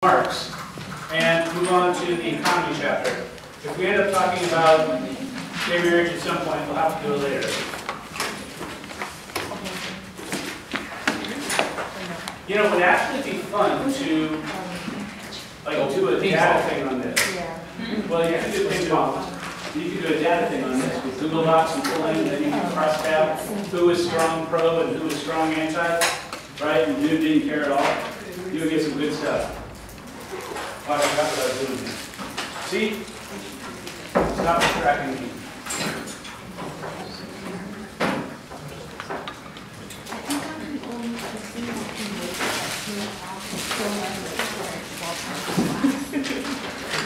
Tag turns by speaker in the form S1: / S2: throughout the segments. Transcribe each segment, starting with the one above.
S1: Marx and move on to the economy chapter. If we end up talking about gay marriage at some point, we'll have to do it later. You know, it would actually be fun to do a data thing on this. Well, you can do ping pong. You can do a data thing on this with Google Docs and pull in, and then you can cross tab who is strong pro and who is strong anti, right? And who didn't care at all. You would get some good stuff. Oh, I forgot what I was doing here. See? Stop distracting me.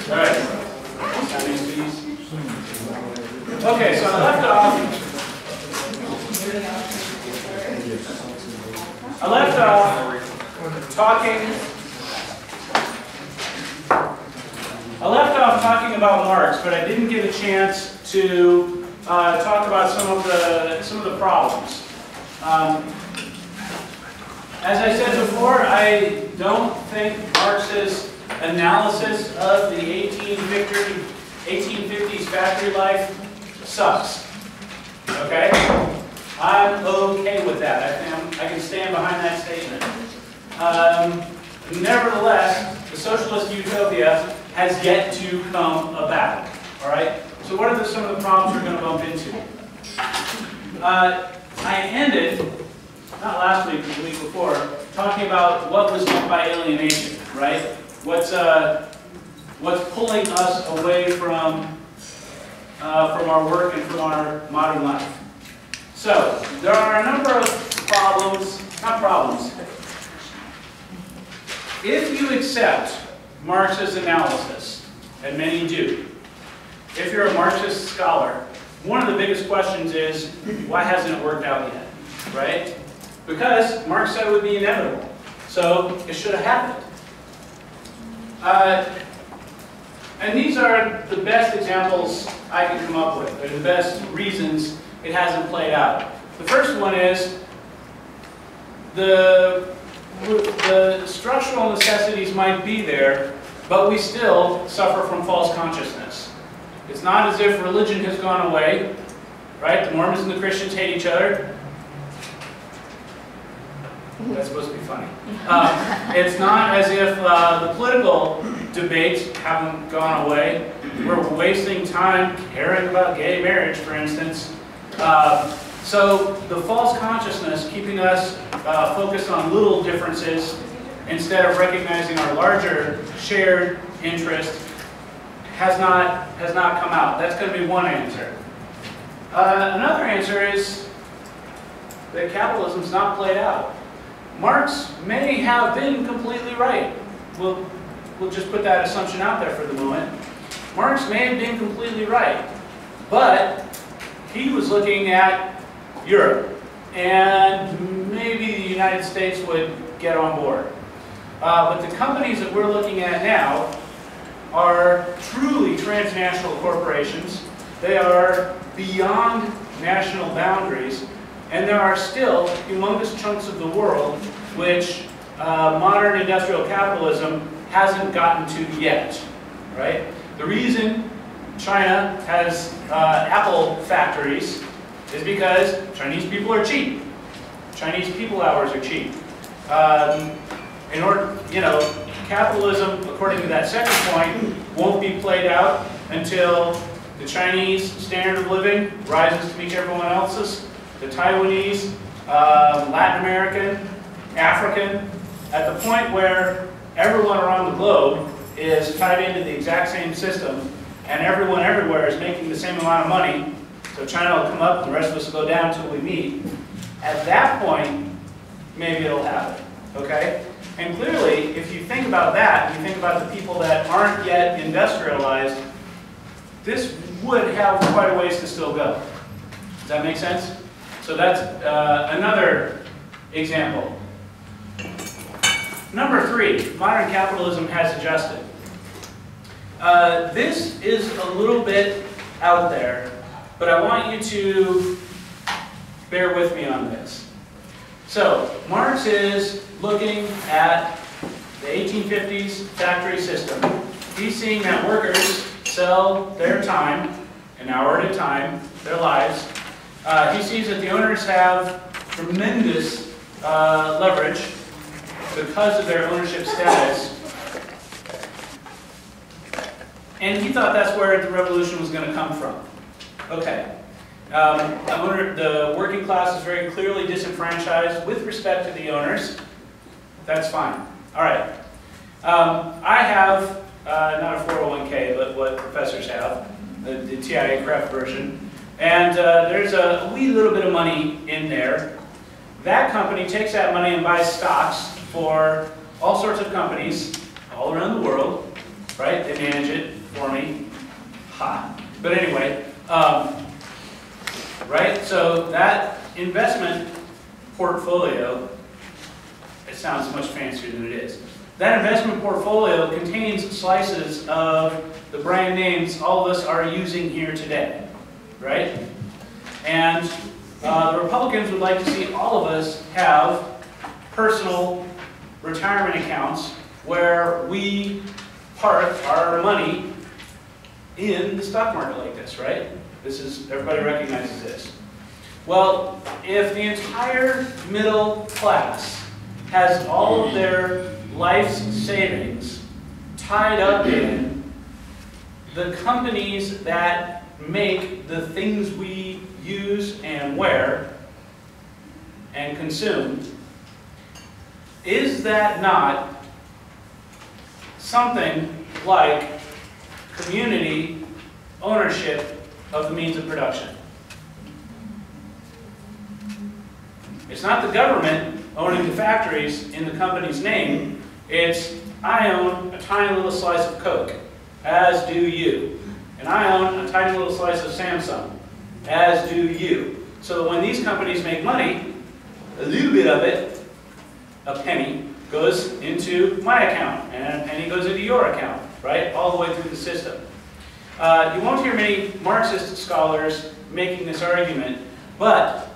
S1: All right. Okay, so I left off talking about Marx, but I didn't get a chance to talk about some of the problems. As I said before, I don't think Marx's analysis of the 1850s factory life sucks. Okay? I'm okay with that. I can stand behind that statement. Nevertheless, the socialist utopia has yet to come about. All right? So what are some of the problems we're going to bump into? I ended, not last week, but the week before, talking about what was meant by alienation, right? What's pulling us away from our work and from our modern life. So, there are a number of problems, not problems. If you accept Marx's analysis, and many do, if you're a Marxist scholar, one of the biggest questions is, why hasn't it worked out yet, right? Because Marx said it would be inevitable, so it should have happened. And these are the best examples I can come up with. They're the best reasons it hasn't played out. The first one is the structural necessities might be there, but we still suffer from false consciousness. It's not as if religion has gone away, right? The Mormons and the Christians hate each other. That's supposed to be funny. It's not as if the political debates haven't gone away. We're wasting time caring about gay marriage, for instance. So the false consciousness keeping us focused on little differences instead of recognizing our larger shared interest has not come out. That's going to be one answer. Another answer is that capitalism's not played out. Marx may have been completely right. We'll just put that assumption out there for the moment. Marx may have been completely right, but he was looking at Europe, and maybe the United States would get on board. But the companies that we're looking at now are truly transnational corporations. They are beyond national boundaries. And there are still humongous chunks of the world which modern industrial capitalism hasn't gotten to yet, right? The reason China has Apple factories is because Chinese people are cheap. Chinese people hours are cheap. In order, capitalism, according to that second point, won't be played out until the Chinese standard of living rises to meet everyone else's. The Taiwanese, Latin American, African, at the point where everyone around the globe is tied into the exact same system and everyone everywhere is making the same amount of money, so China will come up and the rest of us will go down until we meet. At that point, maybe it'll happen, okay? And clearly, if you think about that, you think about the people that aren't yet industrialized, this would have quite a ways to still go. Does that make sense? So that's another example. Number 3, modern capitalism has adjusted. This is a little bit out there, but I want you to bear with me on this. So, Marx is looking at the 1850s factory system. He's seeing that workers sell their time, an hour at a time, their lives. He sees that the owners have tremendous leverage because of their ownership status. And he thought that's where the revolution was going to come from. Okay. The working class is very clearly disenfranchised with respect to the owners. That's fine. All right. I have, not a 401k, but what professors have, the TIA Craft version. And there's a wee little bit of money in there. That company takes that money and buys stocks for all sorts of companies all around the world, right? They manage it for me. Ha. But anyway, right? So that investment portfolio, it sounds much fancier than it is. That investment portfolio contains slices of the brand names all of us are using here today, right? And the Republicans would like to see all of us have personal retirement accounts where we park our money in the stock market like this, right? This is, everybody recognizes this. Well, if the entire middle class has all of their life's savings tied up in the companies that make the things we use and wear and consume, is that not something like community ownership of the means of production? It's not the government owning the factories in the company's name. It's, I own a tiny little slice of Coke, as do you. And I own a tiny little slice of Samsung, as do you. So that when these companies make money, a little bit of it, a penny, goes into my account, and a penny goes into your account, right? All the way through the system. You won't hear many Marxist scholars making this argument, but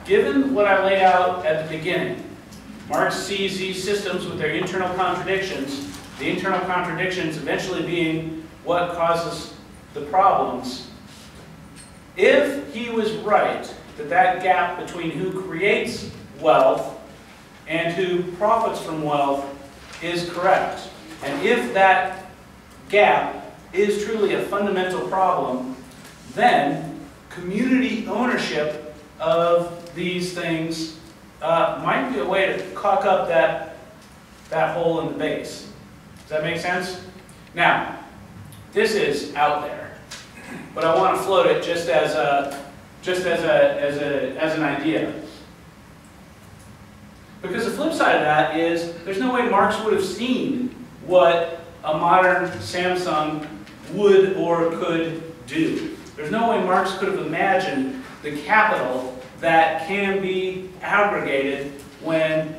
S1: given what I laid out at the beginning, Marx sees these systems with their internal contradictions, the internal contradictions eventually being what causes the problems. If he was right that that gap between who creates wealth and who profits from wealth is correct, and if that gap is truly a fundamental problem, then community ownership of these things might be a way to caulk up that hole in the base. Does that make sense? Now, this is out there, but I want to float it just as an idea. Because the flip side of that is there's no way Marx would have seen what a modern Samsung would or could do. There's no way Marx could have imagined the capital that can be aggregated when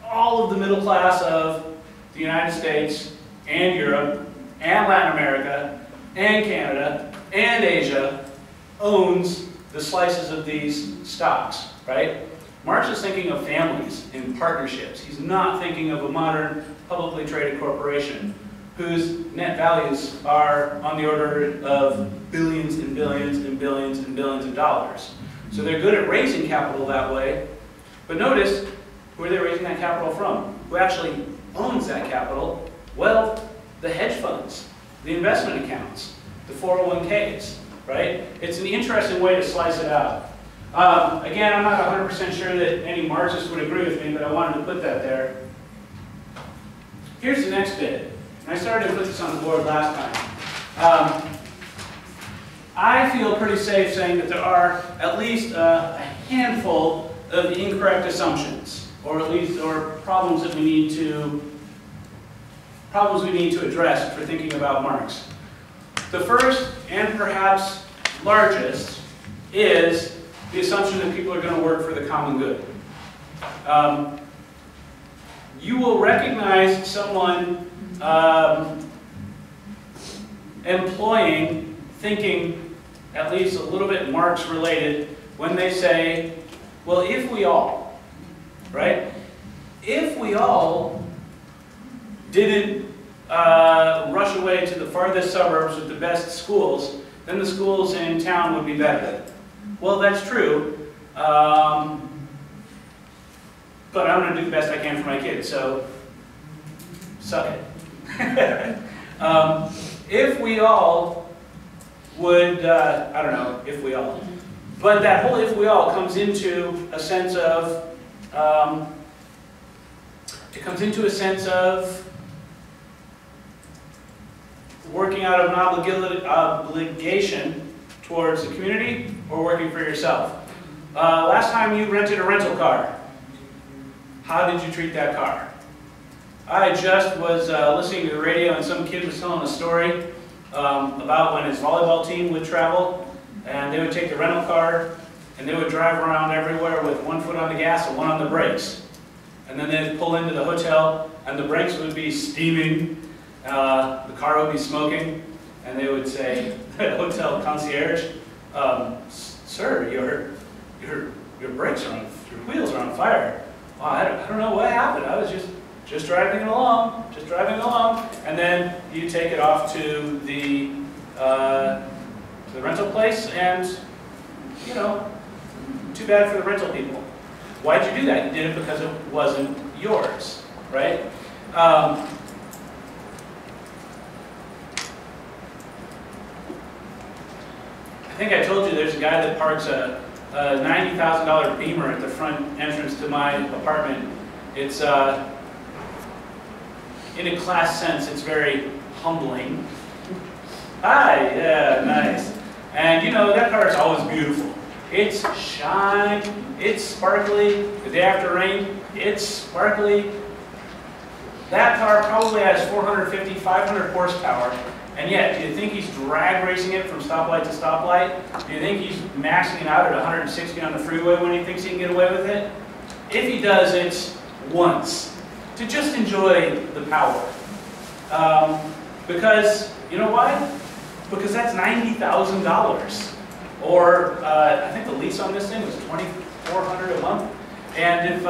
S1: all of the middle class of the United States and Europe and Latin America and Canada and Asia owns the slices of these stocks, right? Marx is thinking of families and partnerships. He's not thinking of a modern publicly traded corporation whose net values are on the order of billions and billions and billions and billions of dollars. So they're good at raising capital that way, but notice, who are they raising that capital from? Who actually owns that capital? Well, the hedge funds, the investment accounts, the 401ks, right? It's an interesting way to slice it out. Again, I'm not 100% sure that any Marxists would agree with me, but I wanted to put that there. Here's the next bit. And I started to put this on the board last time. I feel pretty safe saying that there are at least a handful of incorrect assumptions, or at least problems that we need to address for thinking about Marx. The first and perhaps largest is the assumption that people are going to work for the common good. You will recognize someone employing, thinking at least a little bit Marx related when they say, well, if we all, right? If we all didn't rush away to the farthest suburbs with the best schools, then the schools in town would be better. Well, that's true, but I'm going to do the best I can for my kids, so suck it. If we all would, I don't know if we all, but that whole if we all comes into a sense of, working out of an obligation towards the community or working for yourself. Last time you rented a rental car, how did you treat that car? I just was listening to the radio and some kid was telling a story about when his volleyball team would travel and they would take the rental car and they would drive around everywhere with one foot on the gas and one on the brakes. And then they'd pull into the hotel and the brakes would be steaming, the car would be smoking, and they would say, the hotel concierge, sir, your brakes are on, your wheels are on fire. Well, I don't know what happened. I was just driving along, and then you take it off to the rental place, and you know, too bad for the rental people. Why'd you do that? You did it because it wasn't yours, right? I think I told you there's a guy that parks a $90,000 Beamer at the front entrance to my apartment. It's, in a class sense, it's very humbling. Hi, yeah, nice. And you know, that car is always beautiful. It's shine, it's sparkly. The day after rain, it's sparkly. That car probably has 450, 500 horsepower. And yet, do you think he's drag racing it from stoplight to stoplight? Do you think he's maxing it out at 160 on the freeway when he thinks he can get away with it? If he does, it's once, to just enjoy the power. Because, you know why? Because that's $90,000. Or, I think the lease on this thing was $2,400 a month. And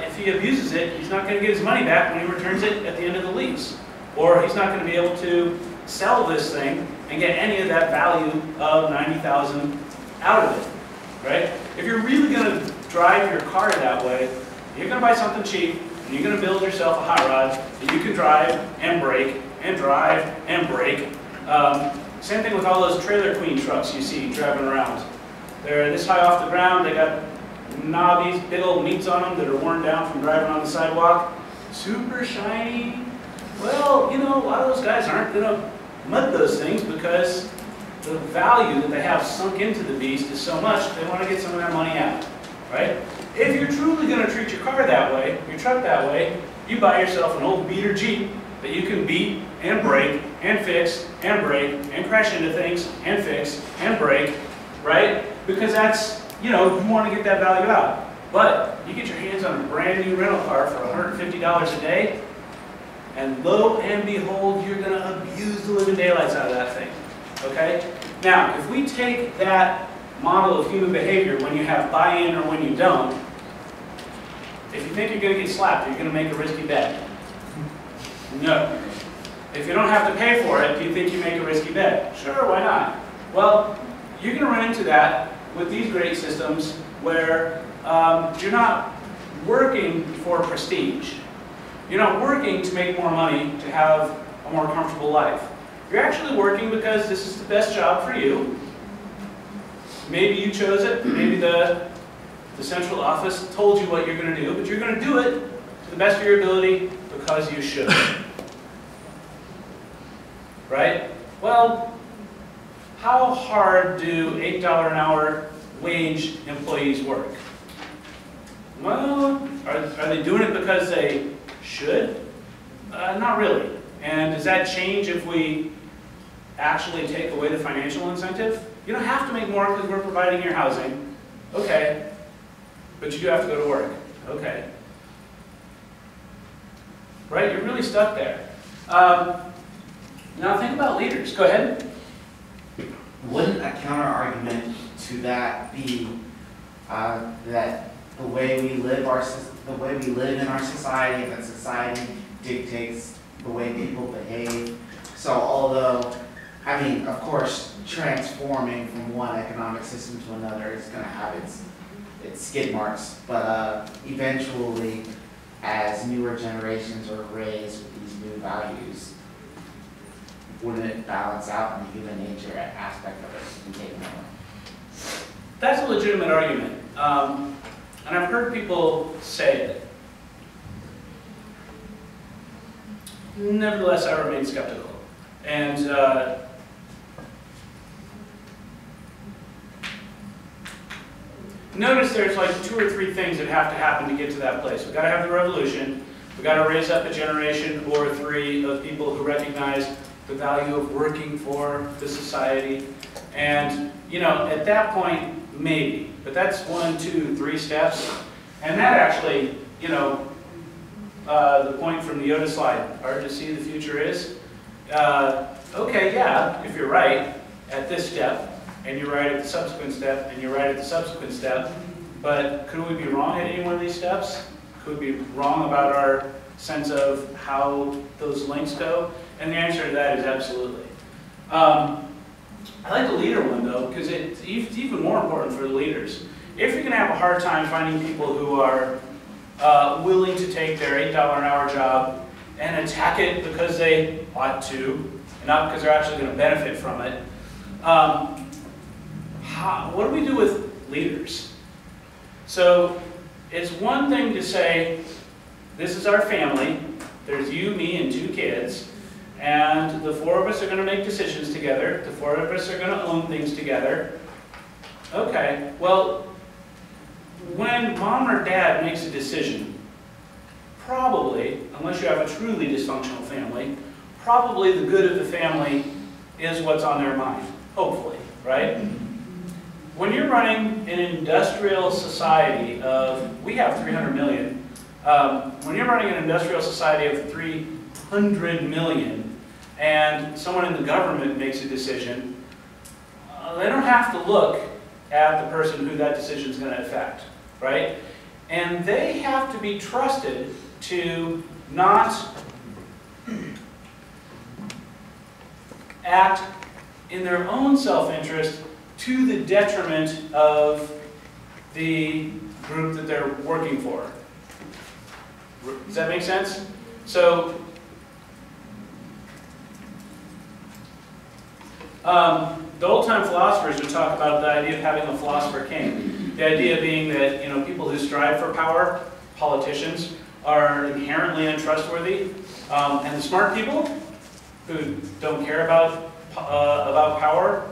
S1: if he abuses it, he's not going to get his money back when he returns it at the end of the lease. Or he's not going to be able to sell this thing and get any of that value of $90,000 out of it, right? If you're really going to drive your car that way, you're going to buy something cheap, and you're going to build yourself a hot rod that you can drive and brake and drive and brake. Same thing with all those Trailer Queen trucks you see driving around. They're this high off the ground, they got knobbies, big old meats on them that are worn down from driving on the sidewalk. Super shiny. Well, you know, a lot of those guys aren't going to mud those things because the value that they have sunk into the beast is so much, they want to get some of their money out, right? If you're truly going to treat your car that way, your truck that way, you buy yourself an old beater Jeep that you can beat and brake and fix and brake and crash into things and fix and brake, right? Because that's, you know, you want to get that value out. But you get your hands on a brand new rental car for $150 a day, and lo and behold, you're going to abuse the living daylights out of that thing, okay? Now, if we take that model of human behavior when you have buy-in or when you don't, if you think you're going to get slapped, you're going to make a risky bet. No. If you don't have to pay for it, do you think you make a risky bet? Sure, why not? Well, you're going to run into that with these great systems where you're not working for prestige. You're not working to make more money to have a more comfortable life. You're actually working because this is the best job for you. Maybe you chose it, maybe the central office told you what you're going to do, but you're going to do it to the best of your ability because you should. Right? Well, how hard do $8 an hour wage employees work? Well, are they doing it because they should? Not really. And does that change if we actually take away the financial incentive? You don't have to make more because we're providing your housing. Okay. But you do have to go to work. Okay. Right? You're really stuck there. Now think about leaders. Go ahead.
S2: Wouldn't a counter-argument to that be that the way we live in our society, that society dictates the way people behave. So although, I mean, of course, transforming from one economic system to another is going to have its skid marks, but eventually, as newer generations are raised with these new values, wouldn't it balance out and the human nature aspect of it and take more?
S1: That's a legitimate argument, and I've heard people say it. Nevertheless, I remain skeptical. And notice there's like 2 or 3 things that have to happen to get to that place. We've got to have the revolution. We've got to raise up a generation or 3 of people who recognize the value of working for the society. And, you know, at that point, maybe. But that's 1, 2, 3 steps. And that actually, you know, the point from the Yoda slide, hard to see the future is. Okay, yeah, if you're right at this step, and you're right at the subsequent step, and you're right at the subsequent step, but could we be wrong at any one of these steps? Could we be wrong about our sense of how those links go? And the answer to that is absolutely. I like the leader one, though, because it's even more important for the leaders. If you're going to have a hard time finding people who are willing to take their $8 an hour job and attack it because they ought to, and not because they're actually going to benefit from it, what do we do with leaders? So it's one thing to say, this is our family, there's you, me, and 2 kids, and the 4 of us are going to make decisions together, the 4 of us are going to own things together. Okay, well, when mom or dad makes a decision, probably, unless you have a truly dysfunctional family, probably the good of the family is what's on their mind, hopefully, right? When you're running an industrial society of, we have 300 million, when you're running an industrial society of 300 million, and someone in the government makes a decision, they don't have to look at the person who that decision is going to affect, right? And they have to be trusted to not act in their own self-interest to the detriment of the group that they're working for. Does that make sense? So, the old-time philosophers would talk about the idea of having a philosopher king. The idea being that, you know, people who strive for power, politicians, are inherently untrustworthy, and the smart people who don't care about power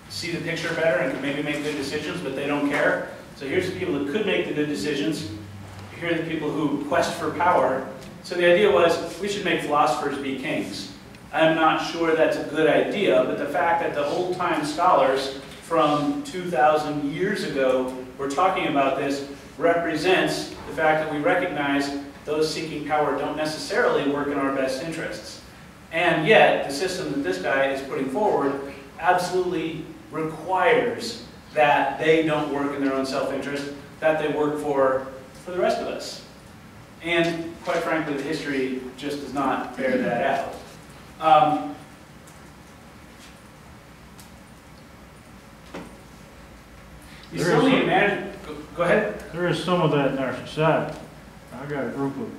S1: see the picture better and can maybe make good decisions, but they don't care. So here's the people that could make the good decisions. Here are the people who quest for power. So the idea was we should make philosophers be kings. I'm not sure that's a good idea, but the fact that the old-time scholars from 2,000 years ago were talking about this represents the fact that we recognize those seeking power don't necessarily work in our best interests. And yet, the system that this guy is putting forward absolutely requires that they don't work in their own self-interest, that they work for the rest of us. And quite frankly, the history just does not bear that out. You still need to imagine. Go ahead.
S3: There is some of that in our society. I got a group of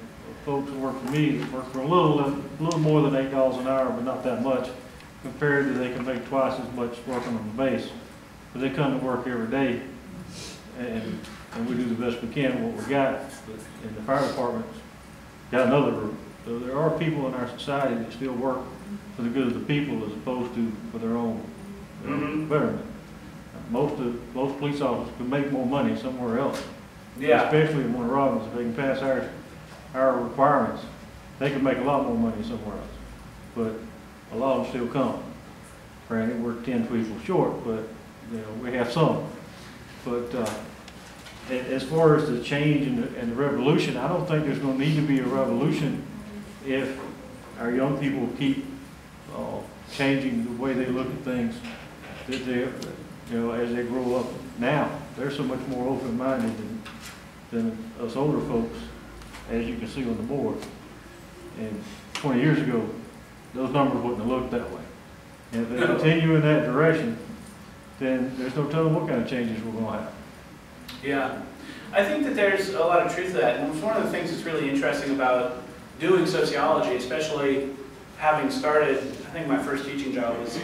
S3: folks who work for me that work for a little more than $8 an hour, but not that much, compared to they can make twice as much working on the base. But they come to work every day, and we do the best we can with what we got. But in the fire department's got another group. So there are people in our society that still work for the good of the people as opposed to for their own betterment. Most police officers can make more money somewhere else.
S1: Yeah.
S3: Especially in Warner Robins, if they can pass our requirements, they can make a lot more money somewhere else. But a lot of them still come. Granted, we're 10 people short, but you know, we have some. But as far as the change and the revolution, I don't think there's going to need to be a revolution if our young people keep changing the way they look at things. That they, you know, as they grow up now, they're so much more open-minded than us older folks, as you can see on the board. And 20 years ago, those numbers wouldn't have looked that way. And if they continue in that direction, then there's no telling what kind of changes we're going to have.
S1: Yeah. I think that there's a lot of truth to that. And it's one of the things that's really interesting about doing sociology, especially having started, I think my first teaching job was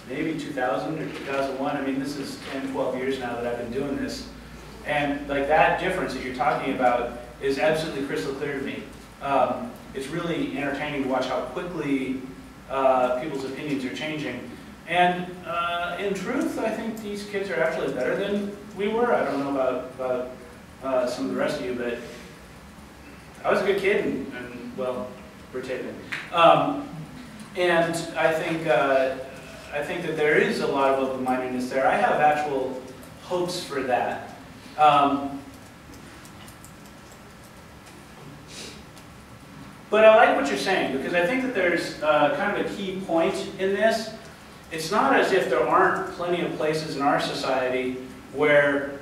S1: maybe 2000 or 2001. I mean, this is 10, 12 years now that I've been doing this. And like that difference that you're talking about is absolutely crystal clear to me. It's really entertaining to watch how quickly people's opinions are changing. And in truth, I think these kids are actually better than we were. I don't know about some of the rest of you, but I was a good kid, and well, we're taping. And I think that there is a lot of open-mindedness there. I have actual hopes for that. But I like what you're saying, because I think that there's kind of a key point in this. It's not as if there aren't plenty of places in our society where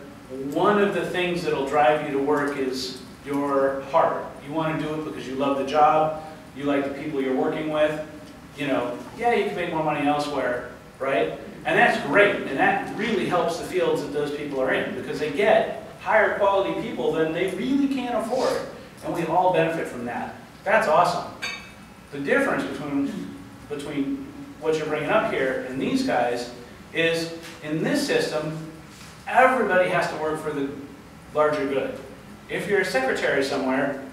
S1: one of the things that'll drive you to work is your heart. You want to do it because you love the job, you like the people you're working with. You know, yeah, you can make more money elsewhere, right? And that's great, and that really helps the fields that those people are in, because they get higher quality people than they really can't afford, and we all benefit from that. That's awesome. The difference between what you're bringing up here and these guys is, in this system, everybody has to work for the larger good. If you're a secretary somewhere,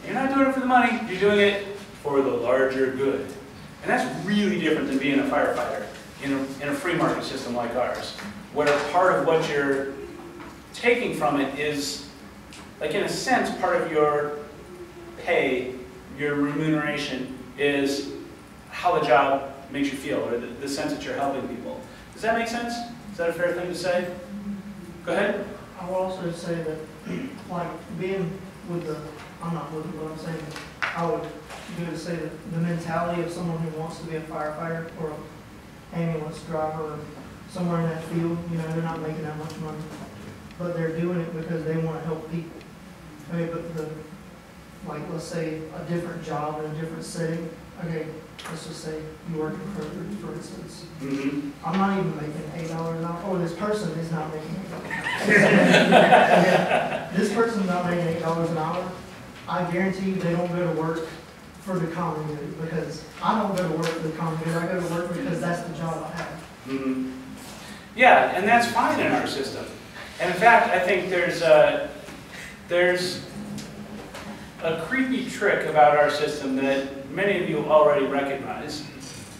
S1: you're not doing it for the money, you're doing it for the larger good. And that's really different than being a firefighter in a free market system like ours, where part of what you're taking from it is, like in a sense, part of your pay, your remuneration is how the job makes you feel, or the sense that you're helping people. Does that make sense? Is that a fair thing to say? Go ahead.
S4: I will also say that, like, being with the, I'm not with it, but I'm saying, I would do to say that the mentality of someone who wants to be a firefighter or an ambulance driver or somewhere in that field, you know, they're not making that much money, but they're doing it because they want to help people. I mean, but like, let's say a different job in a different setting. Okay, let's just say you work in Kroger, for instance.
S1: Mm-hmm.
S4: I'm not even making $8 an hour. Oh, this person is not making $8 an hour. This person's not making $8 an hour. I guarantee you they don't go to work for the common good, because I don't go to work for the common good. I go to work because that's the job I have.
S1: Mm-hmm. Yeah, and that's fine in our system. And in fact, I think there's a creepy trick about our system that many of you already recognize,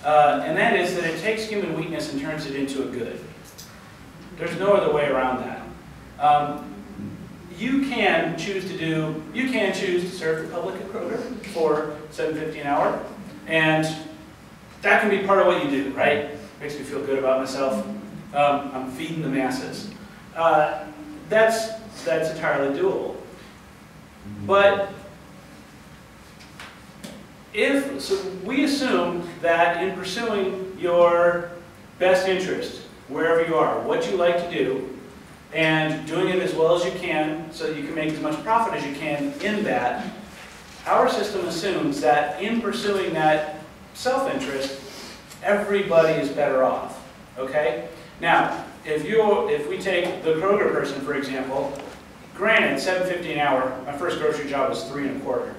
S1: and that is that it takes human weakness and turns it into a good. There's no other way around that. You can choose to serve the public at Kroger for $7.50 an hour, and that can be part of what you do, right? Makes me feel good about myself. I'm feeding the masses. That's entirely doable. But so we assume that in pursuing your best interest, wherever you are, what you like to do, and doing it as well as you can so that you can make as much profit as you can in that, our system assumes that in pursuing that self-interest, everybody is better off, okay? Now, if we take the Kroger person, for example, granted, $7.50 an hour, my first grocery job was $3 1/4.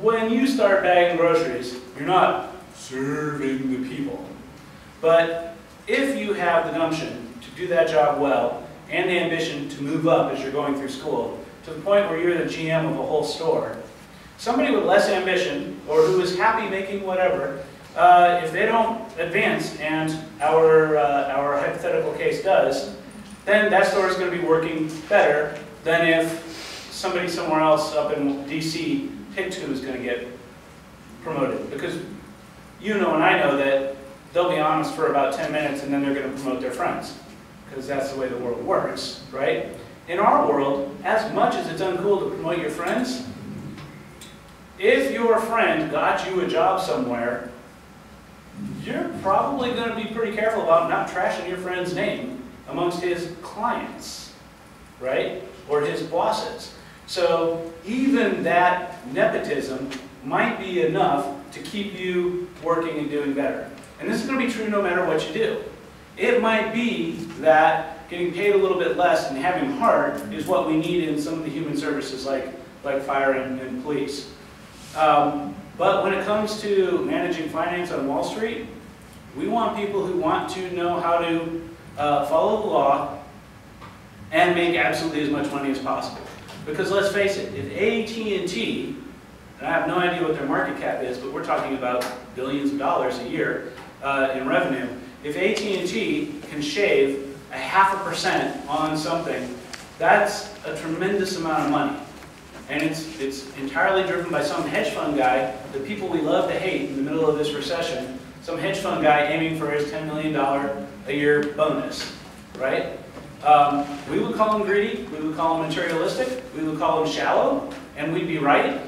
S1: When you start bagging groceries, you're not serving the people. But if you have the gumption to do that job well, and the ambition to move up as you're going through school, to the point where you're the GM of a whole store, somebody with less ambition, or who is happy making whatever, if they don't advance, and our hypothetical case does, then that store is going to be working better than if somebody somewhere else up in DC picked who's going to get promoted. Because you know and I know that they'll be honest for about 10 minutes and then they're going to promote their friends. Because that's the way the world works, right? In our world, as much as it's uncool to promote your friends, if your friend got you a job somewhere, you're probably going to be pretty careful about not trashing your friend's name amongst his clients, right? Or his bosses. So even that nepotism might be enough to keep you working and doing better. And this is going to be true no matter what you do. It might be that getting paid a little bit less and having heart is what we need in some of the human services like fire and police. But when it comes to managing finance on Wall Street, we want people who want to know how to follow the law and make absolutely as much money as possible. Because let's face it, if AT&T, and I have no idea what their market cap is, but we're talking about billions of dollars a year in revenue. If AT&T can shave 0.5% on something, that's a tremendous amount of money. And it's entirely driven by some hedge fund guy, the people we love to hate in the middle of this recession, some hedge fund guy aiming for his $10 million a year bonus, right? We would call him greedy, we would call him materialistic, we would call him shallow, and we'd be right.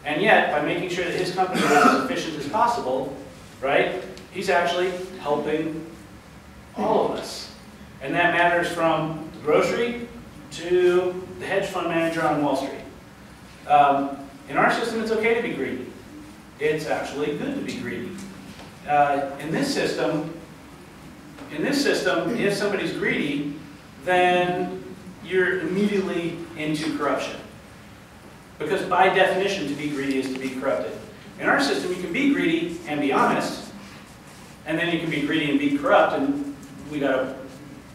S1: And yet, by making sure that his company is as efficient as possible, right, he's actually helping all of us. And that matters from the grocery to the hedge fund manager on Wall Street. In our system, it's okay to be greedy. It's actually good to be greedy. In this system, if somebody's greedy, then you're immediately into corruption. Because by definition, to be greedy is to be corrupted. In our system, you can be greedy and be honest, and then you can be greedy and be corrupt, and we got to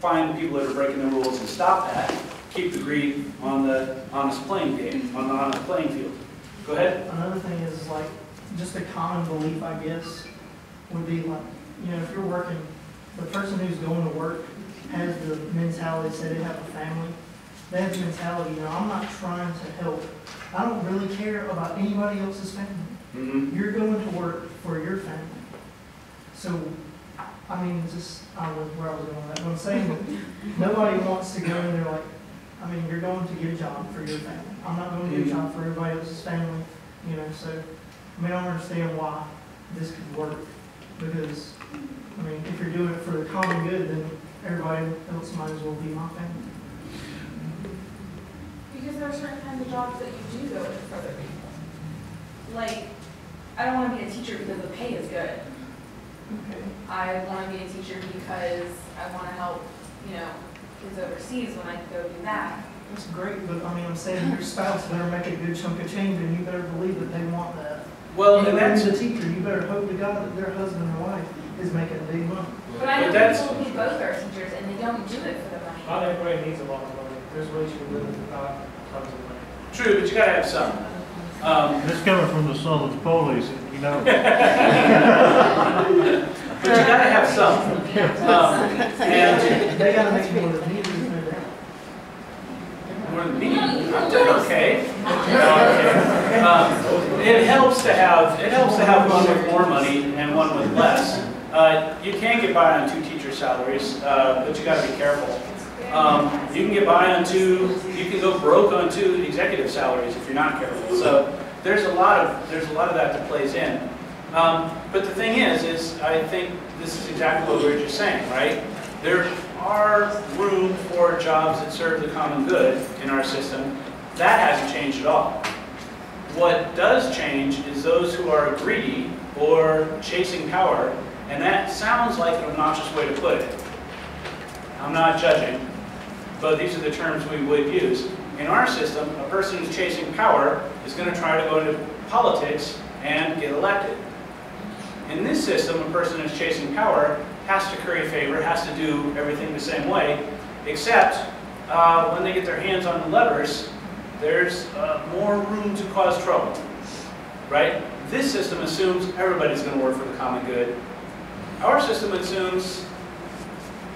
S1: find the people that are breaking the rules and stop that. Keep the greed on the honest playing game, on the honest playing field. Go ahead.
S4: Another thing is like just a common belief, I guess, would be like, you know, if you're working, the person who's going to work has the mentality, say they have a family, they have the mentality, you know, I'm not trying to help. I don't really care about anybody else's family.
S1: Mm-hmm.
S4: You're going to work for your family. So, I mean, just, I don't know where I was going with that, but I'm saying that nobody wants to go in there like, I mean, you're going to get a job for your family. I'm not going to get a job for everybody else's family, you know, so, I mean, I don't understand why this could work, because, I mean, if you're doing it for the common good, then everybody else might as well be my family.
S5: Because there are certain kinds of jobs that you do go in for other people. Like, I don't want to be a teacher because the pay is good.
S4: Okay.
S5: I want to be a teacher because I want to help, you know, kids overseas when I can go do that.
S4: That's great, but I mean, I'm saying your spouse better make a good chunk of change, and you better believe that they want that.
S1: Well, and
S4: and
S1: that's
S4: the teacher, you better hope to God that their husband or wife is making big money.
S5: But I know
S1: that's-
S5: people who both are teachers and they don't do it for the money.
S6: Not everybody needs a lot of money. There's ways you can live without tons of money.
S1: true, but you got to have some.
S3: This coming from the son of the police, you know.
S1: But you got to have some. And
S4: They gotta make more than me, there's no doubt.
S1: more than me, I'm doing okay. It helps to have one with more money and one with less. You can get by on 2 teacher salaries, but you got to be careful. You can get by on 2. You can go broke on 2 executive salaries if you're not careful. So there's a lot of that that plays in. But the thing is I think this is exactly what we were just saying, right? There are room for jobs that serve the common good in our system. That hasn't changed at all. What does change is those who are greedy or chasing power, and that sounds like an obnoxious way to put it. I'm not judging, but these are the terms we would use. In our system, a person who's chasing power is going to try to go into politics and get elected. In this system, a person who's chasing power has to curry favor, has to do everything the same way, except when they get their hands on the levers, there's more room to cause trouble, right? This system assumes everybody's going to work for the common good. Our system assumes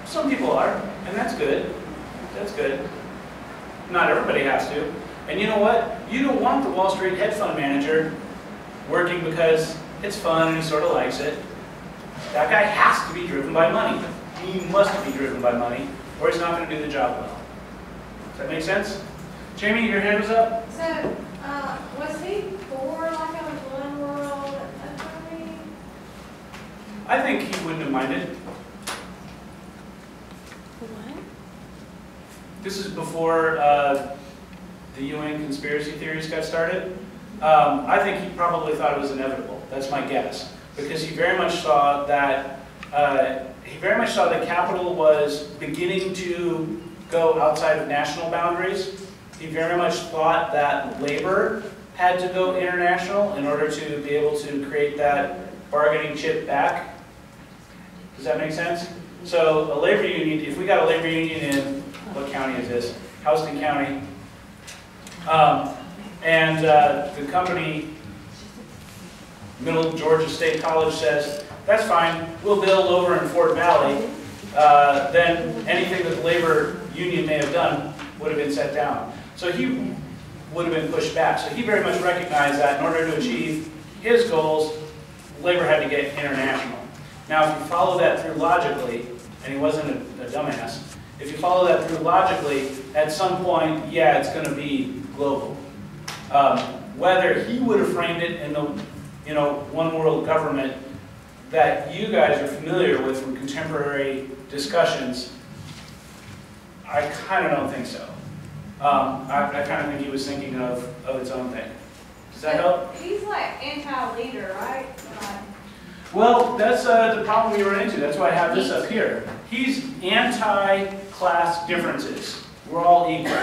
S1: some people are, and that's good. That's good. Not everybody has to. And you know what? You don't want the Wall Street hedge fund manager working because it's fun and he sort of likes it. That guy has to be driven by money. He must be driven by money, or he's not going to do the job well. Does that make sense? Jamie, your hand was up?
S7: So, was he for like a one world economy?
S1: I think he wouldn't have minded.
S7: What?
S1: This is before the UN conspiracy theories got started, I think he probably thought it was inevitable. That's my guess, because he very much saw that capital was beginning to go outside of national boundaries. He very much thought that labor had to go international in order to be able to create that bargaining chip back. Does that make sense? So a labor union, if we got a labor union in, what county is this? Houston County. The company, Middle Georgia State College, says, that's fine, we'll build over in Fort Valley. Then anything that the labor union may have done would have been set down. So he would have been pushed back. So he very much recognized that in order to achieve his goals, labor had to get international. Now, if you follow that through logically, and he wasn't a dumbass, if you follow that through logically, at some point, yeah, it's going to be global. Whether he would have framed it in the one world government that you guys are familiar with from contemporary discussions, I kind of don't think so. I kind of think he was thinking of its own thing. Does that help?
S7: He's like anti-leader, right?
S1: Well, that's the problem we run into. That's why I have this up here. He's anti-class differences. We're all equal.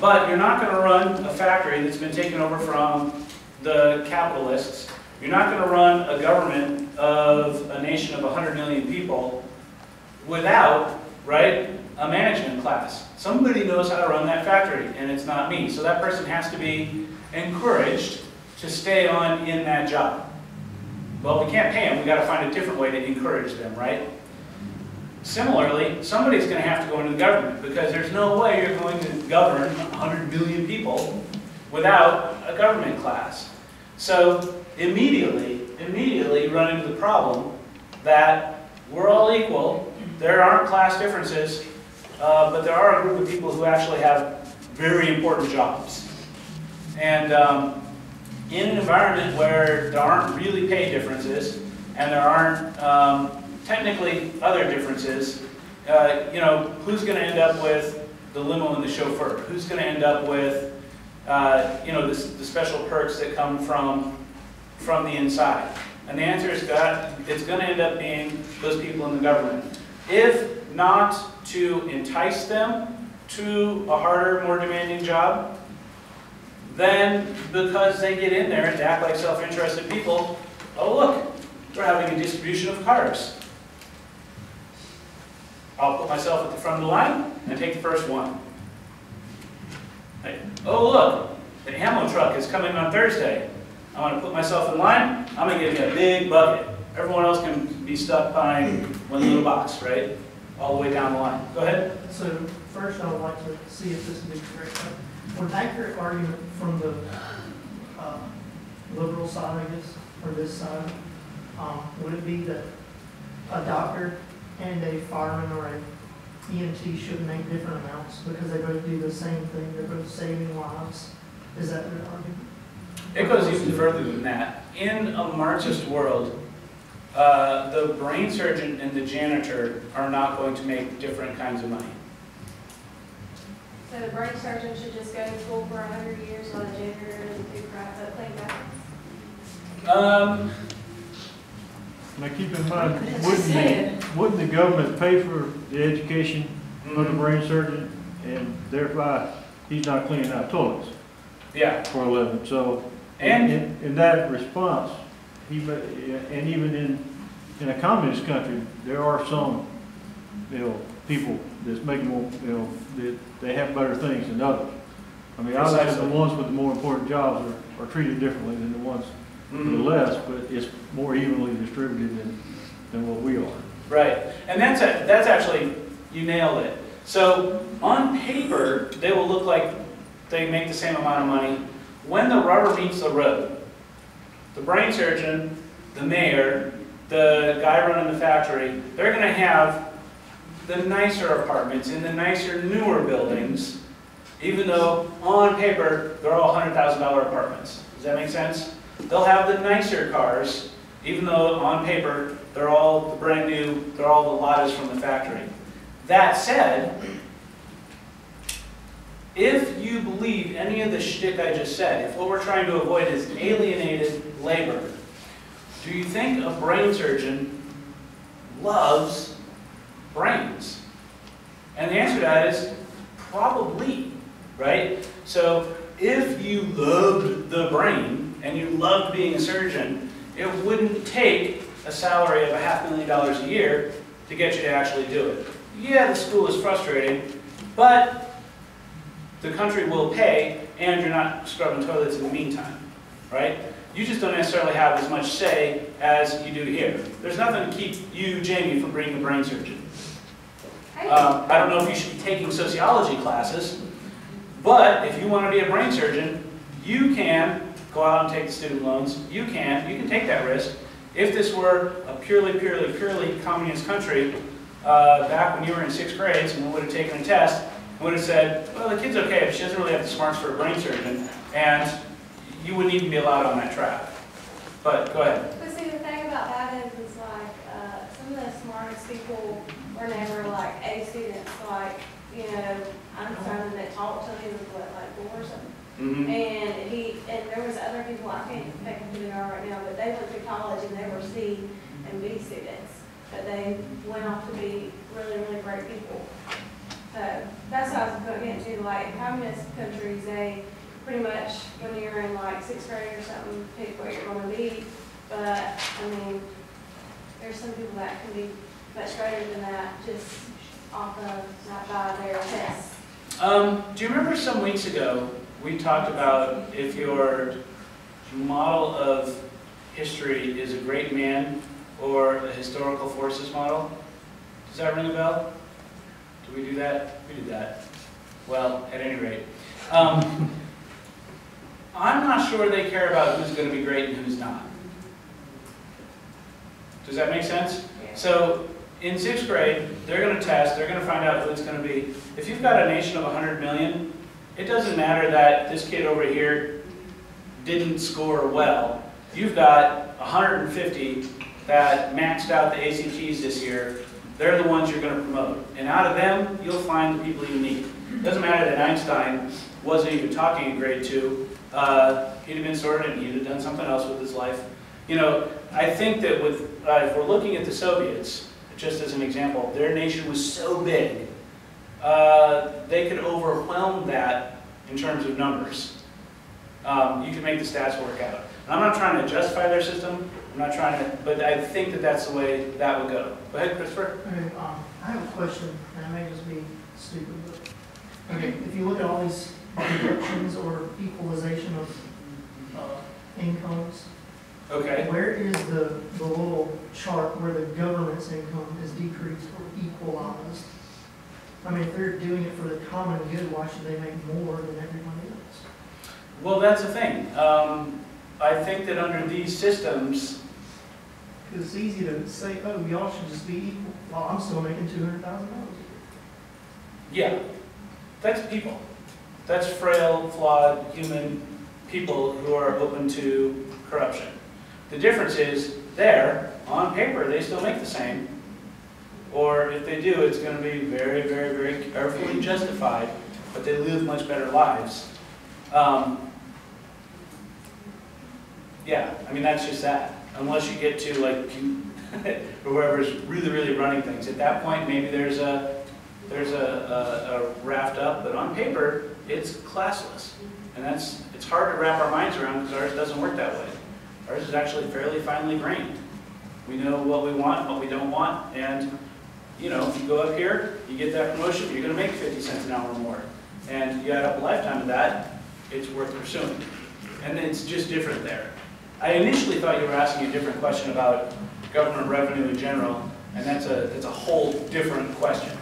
S1: But you're not going to run a factory that's been taken over from the capitalists. You're not going to run a government of a nation of 100 million people without, right, a management class. Somebody knows how to run that factory, and it's not me. So that person has to be encouraged to stay on in that job. Well, we can't pay them. We've got to find a different way to encourage them, right? Similarly, somebody's going to have to go into the government, because there's no way you're going to govern 100 million people without a government class. So immediately run into the problem that we're all equal. There aren't class differences, but there are a group of people who actually have very important jobs. And in an environment where there aren't really pay differences, and there aren't technically other differences, who's going to end up with the limo and the chauffeur? Who's going to end up with, the special perks that come from the inside? And the answer is it's going to end up being those people in the government. If not to entice them to a harder, more demanding job, then because they get in there and act like self-interested people, oh look, we're having a distribution of cars. I'll put myself at the front of the line and take the first one. Hey, oh look, the ammo truck is coming on Thursday. I'm going to put myself in line, I'm going to give you a big bucket. Everyone else can be stuck behind one little box, right? All the way down the line. Go ahead.
S4: So first I would like to see if this is correct. An accurate argument from the liberal side, I guess, or this side, would it be that a doctor and a fireman or a EMT should make different amounts because they both do the same thing, they're both saving lives? Is that their argument?
S1: It goes even further than that. In a Marxist world, the brain surgeon and the janitor are not going to make different kinds of money.
S7: So the brain surgeon should just go to school for 100 years while the janitor doesn't do crap but play basketball?
S3: Now keep in mind, wouldn't the government pay for the education of the brain surgeon, and thereby he's not cleaning out toilets?
S1: Yeah.
S3: For a living. So,
S1: and
S3: in that response, and even in a communist country, there are some, people that's making more, that they have better things than others. I mean, obviously the ones with the more important jobs are treated differently than the ones with the less, but it's more evenly distributed than what we are.
S1: Right, and that's actually, you nailed it. So on paper, they will look like they make the same amount of money. When the rubber meets the road, the brain surgeon, the mayor, the guy running the factory, they're going to have the nicer apartments in the nicer, newer buildings, even though on paper they're all $100,000 apartments. Does that make sense? They'll have the nicer cars, even though on paper they're all the brand new, they're all the Ladas from the factory. That said, if you believe any of the shtick I just said, if what we're trying to avoid is alienated labor, do you think a brain surgeon loves brains? And the answer to that is probably, right? So if you loved the brain and you loved being a surgeon, it wouldn't take a salary of $500,000 a year to get you to actually do it. Yeah, the school is frustrating, but the country will pay and you're not scrubbing toilets in the meantime, right? You just don't necessarily have as much say as you do here. There's nothing to keep you, Jamie, from being a brain surgeon. I don't know if you should be taking sociology classes, but if you want to be a brain surgeon, you can go out and take the student loans. You can take that risk. If this were a purely communist country, back when you were in 6th grade, someone would have taken a test and would have said, well, the kid's okay, but she doesn't really have the smarts for a brain surgeon, and you wouldn't even be allowed on that track. But go ahead.
S7: But see, the thing about that is like, some of the smartest people were never like A students, like, you know, Einstein that taught till he was what, like 4 or something.
S1: Mm-hmm.
S7: And there was other people, I can't think of who they are right now, but they went to college and they were C and B students. But they went off to be really great people. So that's what I was going into, like communist countries, they pretty much, when you're in like 6th grade or something, pick what you're going to be. But I mean, there's some people that can be much greater than that, just off of not by their tests.
S1: Do you remember some weeks ago, we talked about if your model of history is a great man or a historical forces model? Does that ring a bell? Did we do that? We did that. Well, at any rate. I'm not sure they care about who's going to be great and who's not. Does that make sense?
S7: Yeah.
S1: So in 6th grade, they're going to test, they're going to find out who it's going to be. If you've got a nation of 100 million, it doesn't matter that this kid over here didn't score well. You've got 150 that maxed out the ACTs this year. They're the ones you're going to promote. And out of them, you'll find the people you need. It doesn't matter that Einstein wasn't even talking in grade 2. He'd have been sorted and he'd have done something else with his life. You know, I think that with, if we're looking at the Soviets, just as an example, their nation was so big, they could overwhelm that in terms of numbers. You can make the stats work out. And I'm not trying to justify their system, I'm not trying to, but I think that that's the way that would go. Go ahead, Christopher.
S4: Okay, I have a question, and I may just be stupid, but, okay, if you look at all these reductions or equalization of incomes,
S1: Okay.
S4: where is the little chart where the government's income is decreased or equalized? I mean, if they're doing it for the common good, why should they make more than everyone else?
S1: Well, that's the thing. I think that under these systems,
S4: Because it's easy to say, oh, y'all should just be equal, while I'm still making $200,000.
S1: yeah, that's people. That's frail, flawed, human people who are open to corruption. The difference is, there, on paper, they still make the same. Or if they do, it's going to be very carefully justified, but they live much better lives. Yeah, I mean, that's just that. Unless you get to, like, whoever's really running things. At that point, maybe there's a raft up, but on paper, it's classless. And it's hard to wrap our minds around because ours doesn't work that way. Ours is actually fairly finely grained. We know what we want, what we don't want, and you know, if you go up here, you get that promotion, you're going to make 50 cents an hour or more. And you add up a lifetime of that, it's worth pursuing. And it's just different there. I initially thought you were asking a different question about government revenue in general, and that's a whole different question.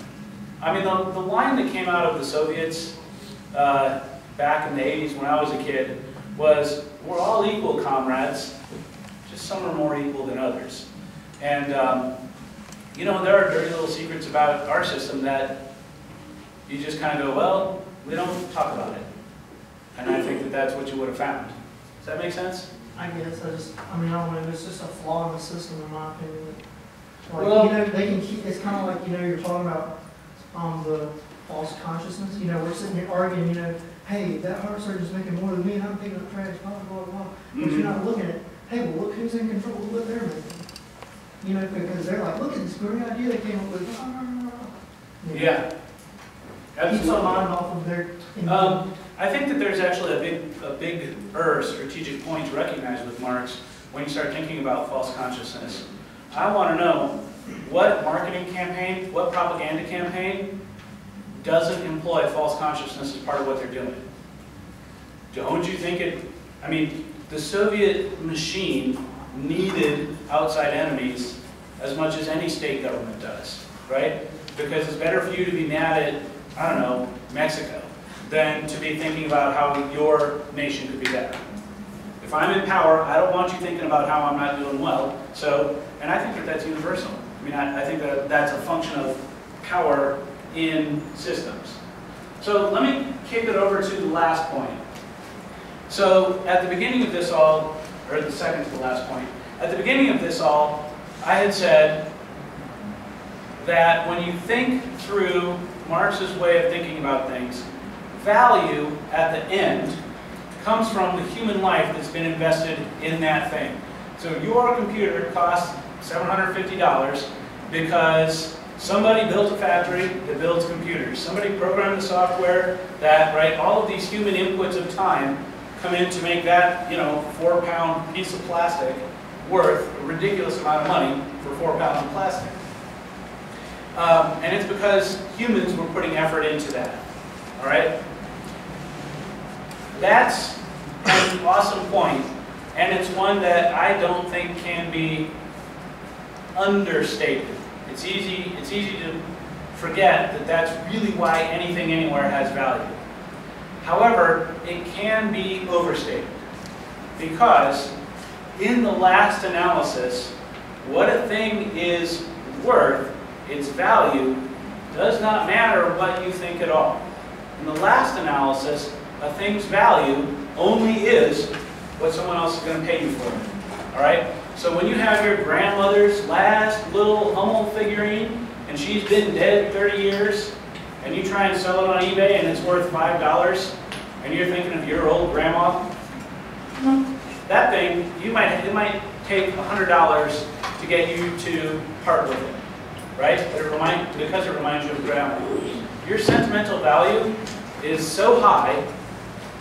S1: I mean, the line that came out of the Soviets back in the 80s when I was a kid was, we're all equal, comrades, just some are more equal than others. And you know, there are dirty little secrets about our system that you just kind of go, well, we don't talk about it. And I think that that's what you would have found. Does that make sense?
S4: I guess I mean, I don't know, it's just a flaw in the system in my opinion. Like,
S1: Well,
S4: you know, they can keep, it's kind of like, you know, you're talking about the false consciousness. You know, we're sitting here arguing, you know, hey, that heart surgeon's making more than me, and I'm picking up trash, blah, blah, blah. But you're not looking at, hey, well, look who's in control of what they're making. You know, because they're like, look at this great idea they came up with.
S1: Yeah.
S4: Keeps our mind off of their.
S1: I think that there's actually a bigger strategic point to recognize with Marx when you start thinking about false consciousness. I want to know what marketing campaign, what propaganda campaign doesn't employ false consciousness as part of what they're doing. Don't you think it, I mean, the Soviet machine needed outside enemies as much as any state government does, right? Because it's better for you to be mad at, I don't know, Mexico, than to be thinking about how your nation could be better. If I'm in power, I don't want you thinking about how I'm not doing well. So, and I think that that's universal. I mean, I think that that's a function of power in systems. So let me kick it over to the last point. So at the beginning of this all, or the second to the last point, at the beginning of this all, I had said that when you think through Marx's way of thinking about things, value at the end comes from the human life that's been invested in that thing. So your computer costs $750 because somebody built a factory that builds computers. Somebody programmed the software that, right, all of these human inputs of time come in to make that, you know, 4-pound piece of plastic worth a ridiculous amount of money for 4 pounds of plastic. And it's because humans were putting effort into that. All right? That's an awesome point, and it's one that I don't think can be understated. It's easy to forget that that's really why anything anywhere has value. However, it can be overstated, because in the last analysis, what a thing is worth, its value, does not matter what you think at all. In the last analysis, a thing's value only is what someone else is going to pay you for it. All right? So when you have your grandmother's last little Hummel figurine, and she's been dead 30 years, and you try and sell it on eBay and it's worth $5, and you're thinking of your old grandma, that thing, it might take $100 to get you to part with it, right? But because it reminds you of grandma. Your sentimental value is so high,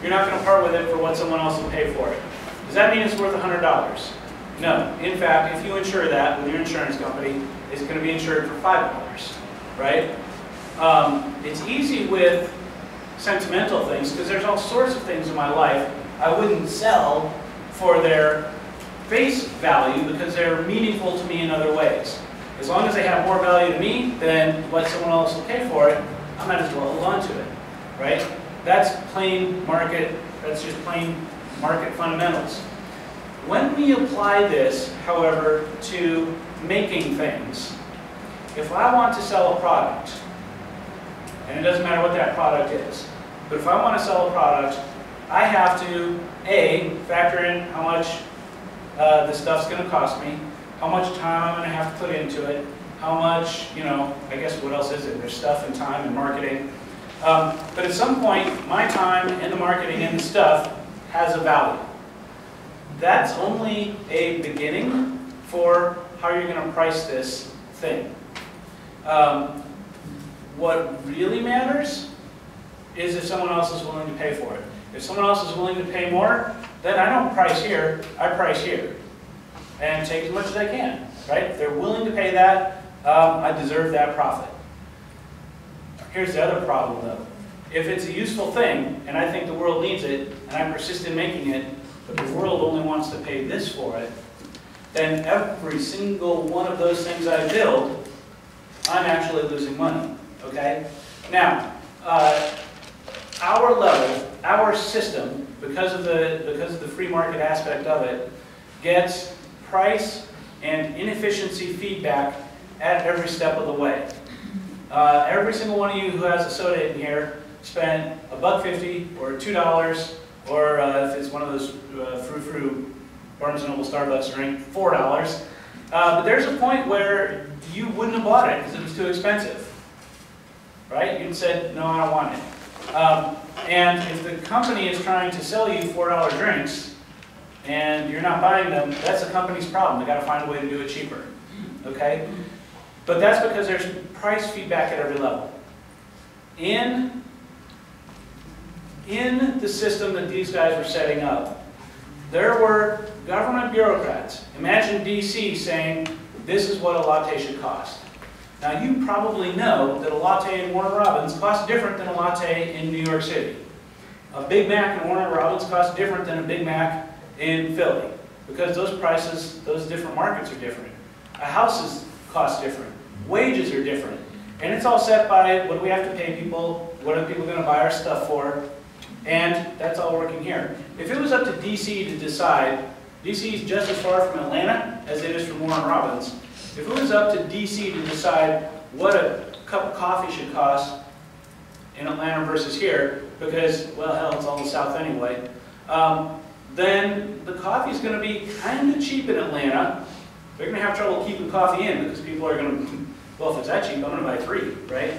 S1: you're not going to part with it for what someone else will pay for it. Does that mean it's worth $100? No. In fact, if you insure that with your insurance company, it's going to be insured for $5, right? It's easy with sentimental things because there's all sorts of things in my life I wouldn't sell for their face value because they're meaningful to me in other ways. As long as they have more value to me than what someone else will pay for it, I might as well hold on to it, right? That's plain market, that's just plain market fundamentals. When we apply this, however, to making things, if I want to sell a product, and it doesn't matter what that product is, but if I want to sell a product, I have to, A, factor in how much the stuff's going to cost me, how much time I'm going to have to put into it, how much, you know, I guess what else is it? There's stuff and time and marketing. But at some point, my time and the marketing and the stuff has a value. That's only a beginning for how you're going to price this thing. What really matters is if someone else is willing to pay for it. If someone else is willing to pay more, then I don't price here, I price here. And take as much as I can, right? If they're willing to pay that, I deserve that profit. Here's the other problem though. If it's a useful thing, and I think the world needs it, and I persist in making it, but the world only wants to pay this for it, then every single one of those things I build, I'm actually losing money, okay? Now, our level, our system, because of the free market aspect of it, gets price and inefficiency feedback at every step of the way. Every single one of you who has a soda in here spent $1.50 or $2, or if it's one of those frou-frou Barnes & Noble Starbucks drink, $4. But there's a point where you wouldn't have bought it because it was too expensive. right? You said, no, I don't want it. And if the company is trying to sell you $4 drinks and you're not buying them, that's the company's problem. They got to find a way to do it cheaper, okay? But that's because there's price feedback at every level. In the system that these guys were setting up, there were government bureaucrats. Imagine DC saying, this is what a latte should cost. Now you probably know that a latte in Warner Robins costs different than a latte in New York City. A Big Mac in Warner Robins costs different than a Big Mac in Philly, because those prices, those different markets are different. A house costs different. Wages are different. And it's all set by what do we have to pay people, what are people going to buy our stuff for, and that's all working here. If it was up to DC to decide, DC is just as far from Atlanta as it is from Warner Robins. If it was up to DC to decide what a cup of coffee should cost in Atlanta versus here, because, well, hell, it's all the South anyway, then the coffee is going to be kind of cheap in Atlanta. They're going to have trouble keeping coffee in because people are going to, well, if it's that cheap, I'm going to buy 3, right?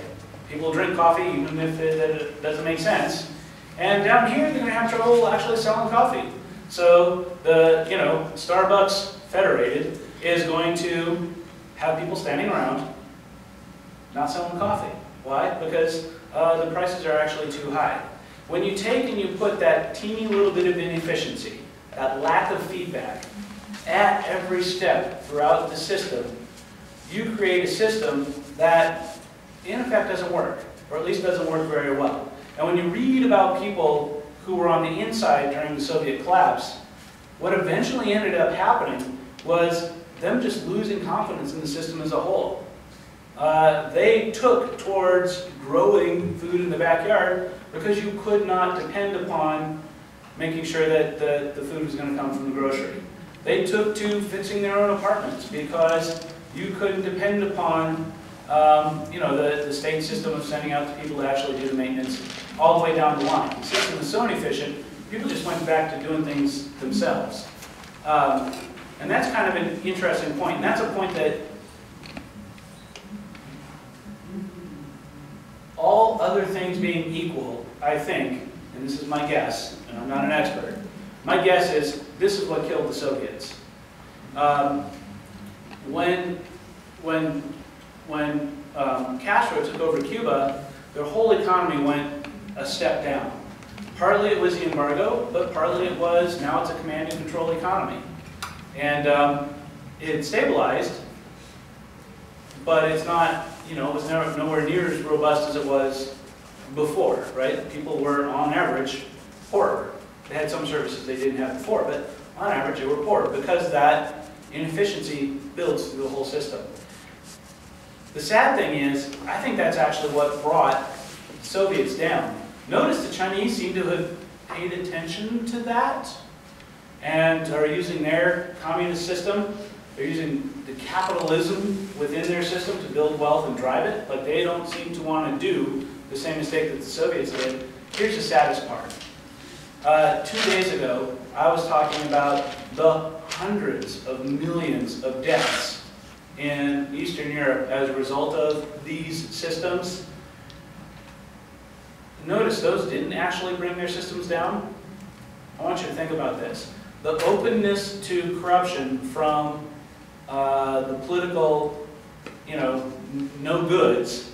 S1: People drink coffee even if it doesn't make sense. And down here, they're going to have trouble actually selling coffee. So the, Starbucks Federated is going to have people standing around not selling coffee. Why? Because the prices are actually too high. When you take and you put that teeny little bit of inefficiency, that lack of feedback, at every step throughout the system, you create a system that, in effect, doesn't work, or at least doesn't work very well. And when you read about people who were on the inside during the Soviet collapse, what eventually ended up happening was them just losing confidence in the system as a whole. They took towards growing food in the backyard because you could not depend upon making sure that the food was going to come from the grocery. They took to fixing their own apartments because you couldn't depend upon the state system of sending out the people to actually do the maintenance all the way down the line. The system was so inefficient, people just went back to doing things themselves. And that's kind of an interesting point. And that's a point that all other things being equal, I think, and this is my guess, and I'm not an expert, my guess is this is what killed the Soviets. When Castro took over Cuba, their whole economy went a step down. Partly it was the embargo, but partly it was now it's a command and control economy. And it stabilized, but it's not, it was nowhere near as robust as it was before, right? People were, on average, poorer. They had some services they didn't have before, but on average they were poorer because that inefficiency builds through the whole system. The sad thing is, I think that's actually what brought the Soviets down. Notice the Chinese seem to have paid attention to that and are using their communist system. They're using the capitalism within their system to build wealth and drive it, but they don't seem to want to do the same mistake that the Soviets did. Here's the saddest part. 2 days ago, I was talking about the hundreds of millions of deaths in Eastern Europe as a result of these systems. Notice those didn't actually bring their systems down. I want you to think about this. The openness to corruption from the political, no goods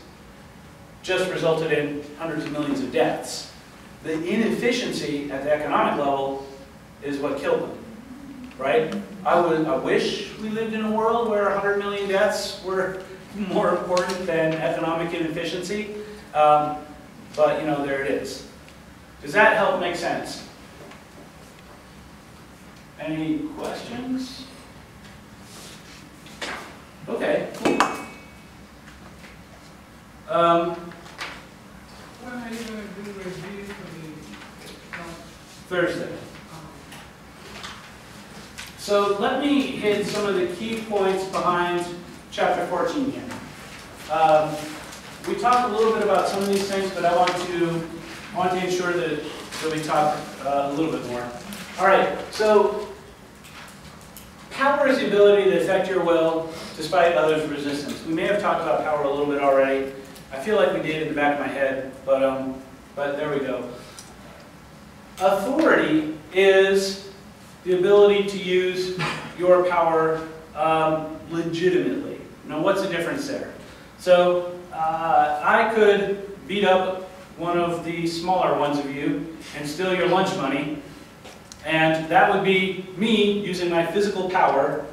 S1: just resulted in hundreds of millions of deaths. The inefficiency at the economic level is what killed them, right? I wish we lived in a world where 100 million deaths were more important than economic inefficiency, but there it is. Does that help make sense? Any questions? Okay, cool.
S6: When are you going to do review for
S1: Thursday. So let me hit some of the key points behind chapter 14 here. We talked a little bit about some of these things, but I want to ensure that we talk a little bit more. All right, so power is the ability to affect your will despite others' resistance. We may have talked about power a little bit already. I feel like we did in the back of my head, but there we go. Authority is the ability to use your power legitimately. Now, what's the difference there? So, I could beat up one of the smaller ones of you and steal your lunch money, and that would be me using my physical power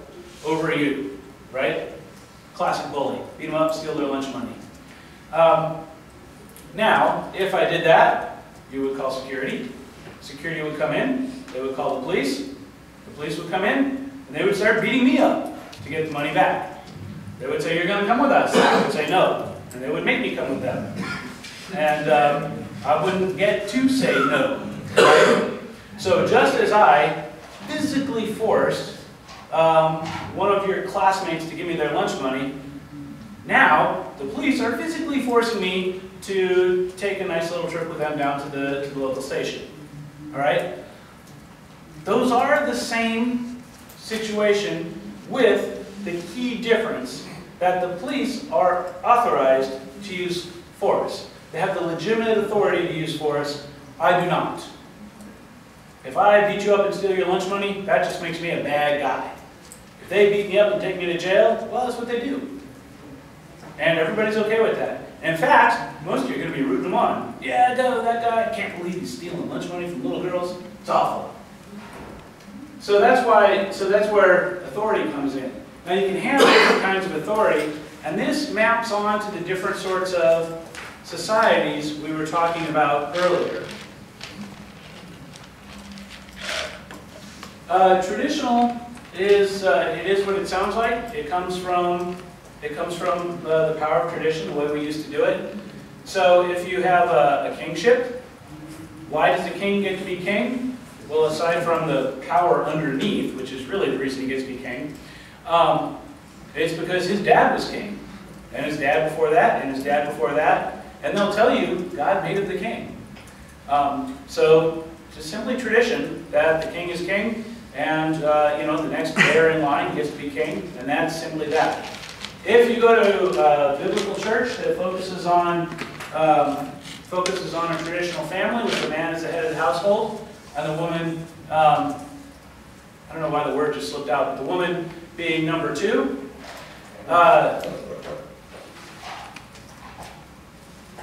S1: over you, right? Classic bully. Beat them up, steal their lunch money. Now, if I did that, you would call security. Security would come in, they would call the police would come in, and they would start beating me up to get the money back. They would say, "You're going to come with us." I would say no, and they would make me come with them. And I wouldn't get to say no. Right? So just as I physically forced one of your classmates to give me their lunch money, now the police are physically forcing me to take a nice little trip with them down to the local station. All right? Those are the same situation, with the key difference that the police are authorized to use force. They have the legitimate authority to use force. I do not. If I beat you up and steal your lunch money, that just makes me a bad guy. If they beat me up and take me to jail, well, that's what they do. And everybody's okay with that. In fact, most of you are going to be rooting them on. Yeah, no, that guy, I can't believe he's stealing lunch money from little girls. It's awful. So that's where authority comes in. Now you can have different kinds of authority, and this maps on to the different sorts of societies we were talking about earlier. Traditional is it is what it sounds like. It comes from the power of tradition, the way we used to do it. So if you have a kingship, why does the king get to be king? Well, aside from the power underneath, which is really the reason he gets to be king, it's because his dad was king, and his dad before that, and his dad before that, and they'll tell you God made him the king. So just simply tradition that the king is king, and the next player in line gets to be king, and that's simply that. If you go to a biblical church that focuses on a traditional family, with the man as the head of the household, and the woman, I don't know why the word just slipped out, but the woman being number two.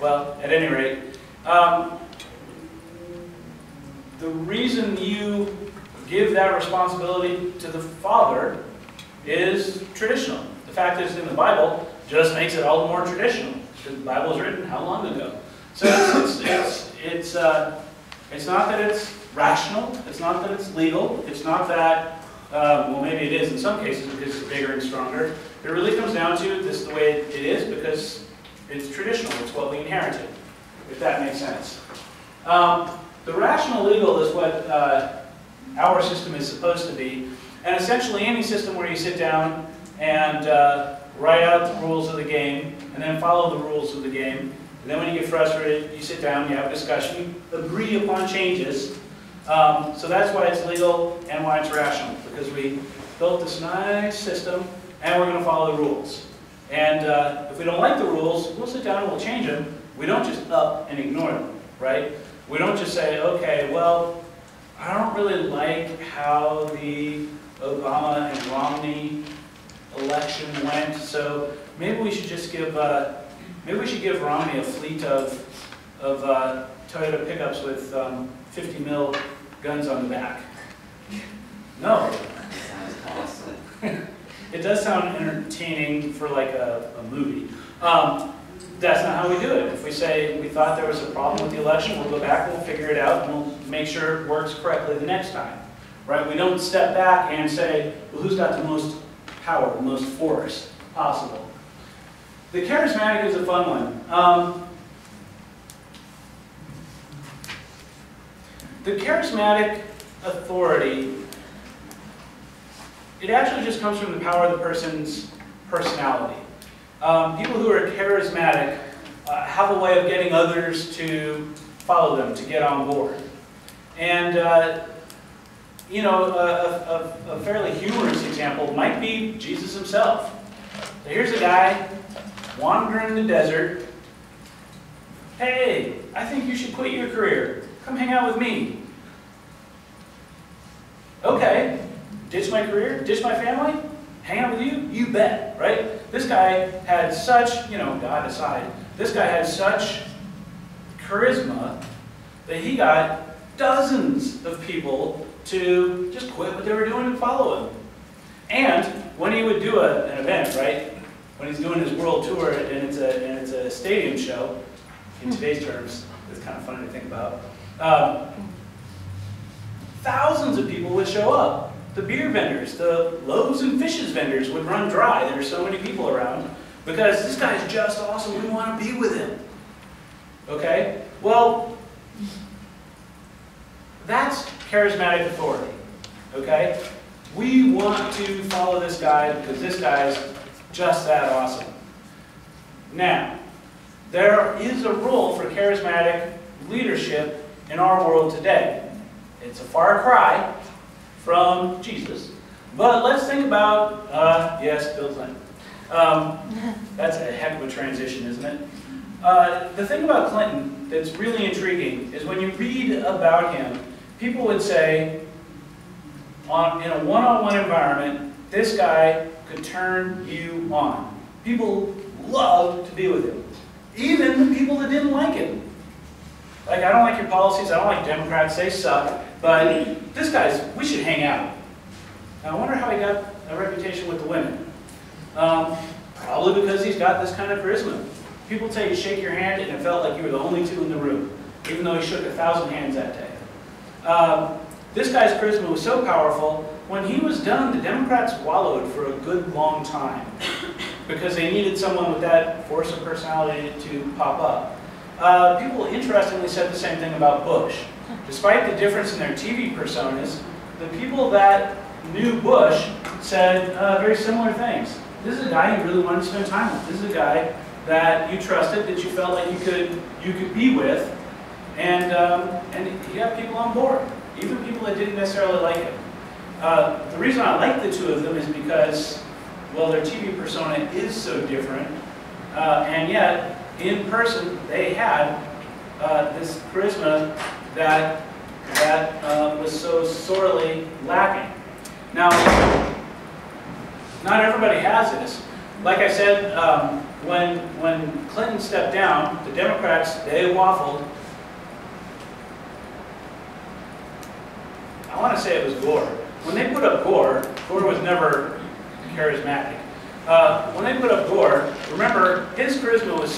S1: Well, at any rate, the reason you give that responsibility to the father is traditional. The fact that it's in the Bible just makes it all the more traditional. The Bible was written how long ago? So it's not that it's rational. It's not that it's legal. It's not that, well, maybe it is in some cases because it's bigger and stronger. It really comes down to this is the way it is because it's traditional. It's what we inherited, if that makes sense. The rational legal is what our system is supposed to be. And essentially any system where you sit down and write out the rules of the game and then follow the rules of the game. And then when you get frustrated, you sit down, you have a discussion, you agree upon changes. So that's why it's legal and why it's rational, because we built this nice system and we're going to follow the rules. And if we don't like the rules, we'll sit down and we'll change them. We don't just up and ignore them, right? We don't just say, okay, well, I don't really like how the Obama and Romney election went, so maybe we should just give Romney a fleet of Toyota pickups with 50 mil guns on the back. No.
S2: Sounds awesome.
S1: It does sound entertaining for like a movie. That's not how we do it. If we say we thought there was a problem with the election, we'll go back, we'll figure it out, and we'll make sure it works correctly the next time. Right? We don't step back and say, well, who's got the most power, the most force possible? The charismatic is a fun one. The charismatic authority, it actually just comes from the power of the person's personality. People who are charismatic have a way of getting others to follow them, to get on board. And, a fairly humorous example might be Jesus himself. So here's a guy wandering the desert, Hey, I think you should quit your career. Come hang out with me. Okay, ditch my career, ditch my family, hang out with you? You bet, right? This guy had such, God aside, this guy had such charisma that he got dozens of people to just quit what they were doing and follow him. And when he would do an event, right? When he's doing his world tour and it's a stadium show, in today's terms, it's kind of funny to think about. Thousands of people would show up. The beer vendors, the loaves and fishes vendors would run dry. There were so many people around because this guy's just awesome. We want to be with him. Okay? Well, that's charismatic authority. Okay? We want to follow this guy because this guy's just that awesome. Now, there is a role for charismatic leadership in our world today. It's a far cry from Jesus. But let's think about, yes, Bill Clinton. That's a heck of a transition, isn't it? The thing about Clinton that's really intriguing is when you read about him, people would say, in a one-on-one environment, this guy could turn you on. People loved to be with him. Even the people that didn't like him. Like, I don't like your policies, I don't like Democrats, they suck, but this guy's, we should hang out. Now, I wonder how he got a reputation with the women. Probably because he's got this kind of charisma. People tell you shake your hand and it felt like you were the only two in the room, even though he shook 1,000 hands that day. This guy's charisma was so powerful, when he was done, the Democrats wallowed for a good long time because they needed someone with that force of personality to pop up. People interestingly said the same thing about Bush. Despite the difference in their TV personas, the people that knew Bush said very similar things. This is a guy you really wanted to spend time with. This is a guy that you trusted, that you felt like you could be with, and he got people on board, even people that didn't necessarily like him. The reason I like the two of them is because, well, their TV persona is so different, and yet, in person, they had this charisma that was so sorely lacking. Now, not everybody has this. Like I said, when Clinton stepped down, the Democrats, they waffled. I want to say it was Gore. When they put up Gore, Gore was never charismatic. When they put up Gore, remember, his charisma was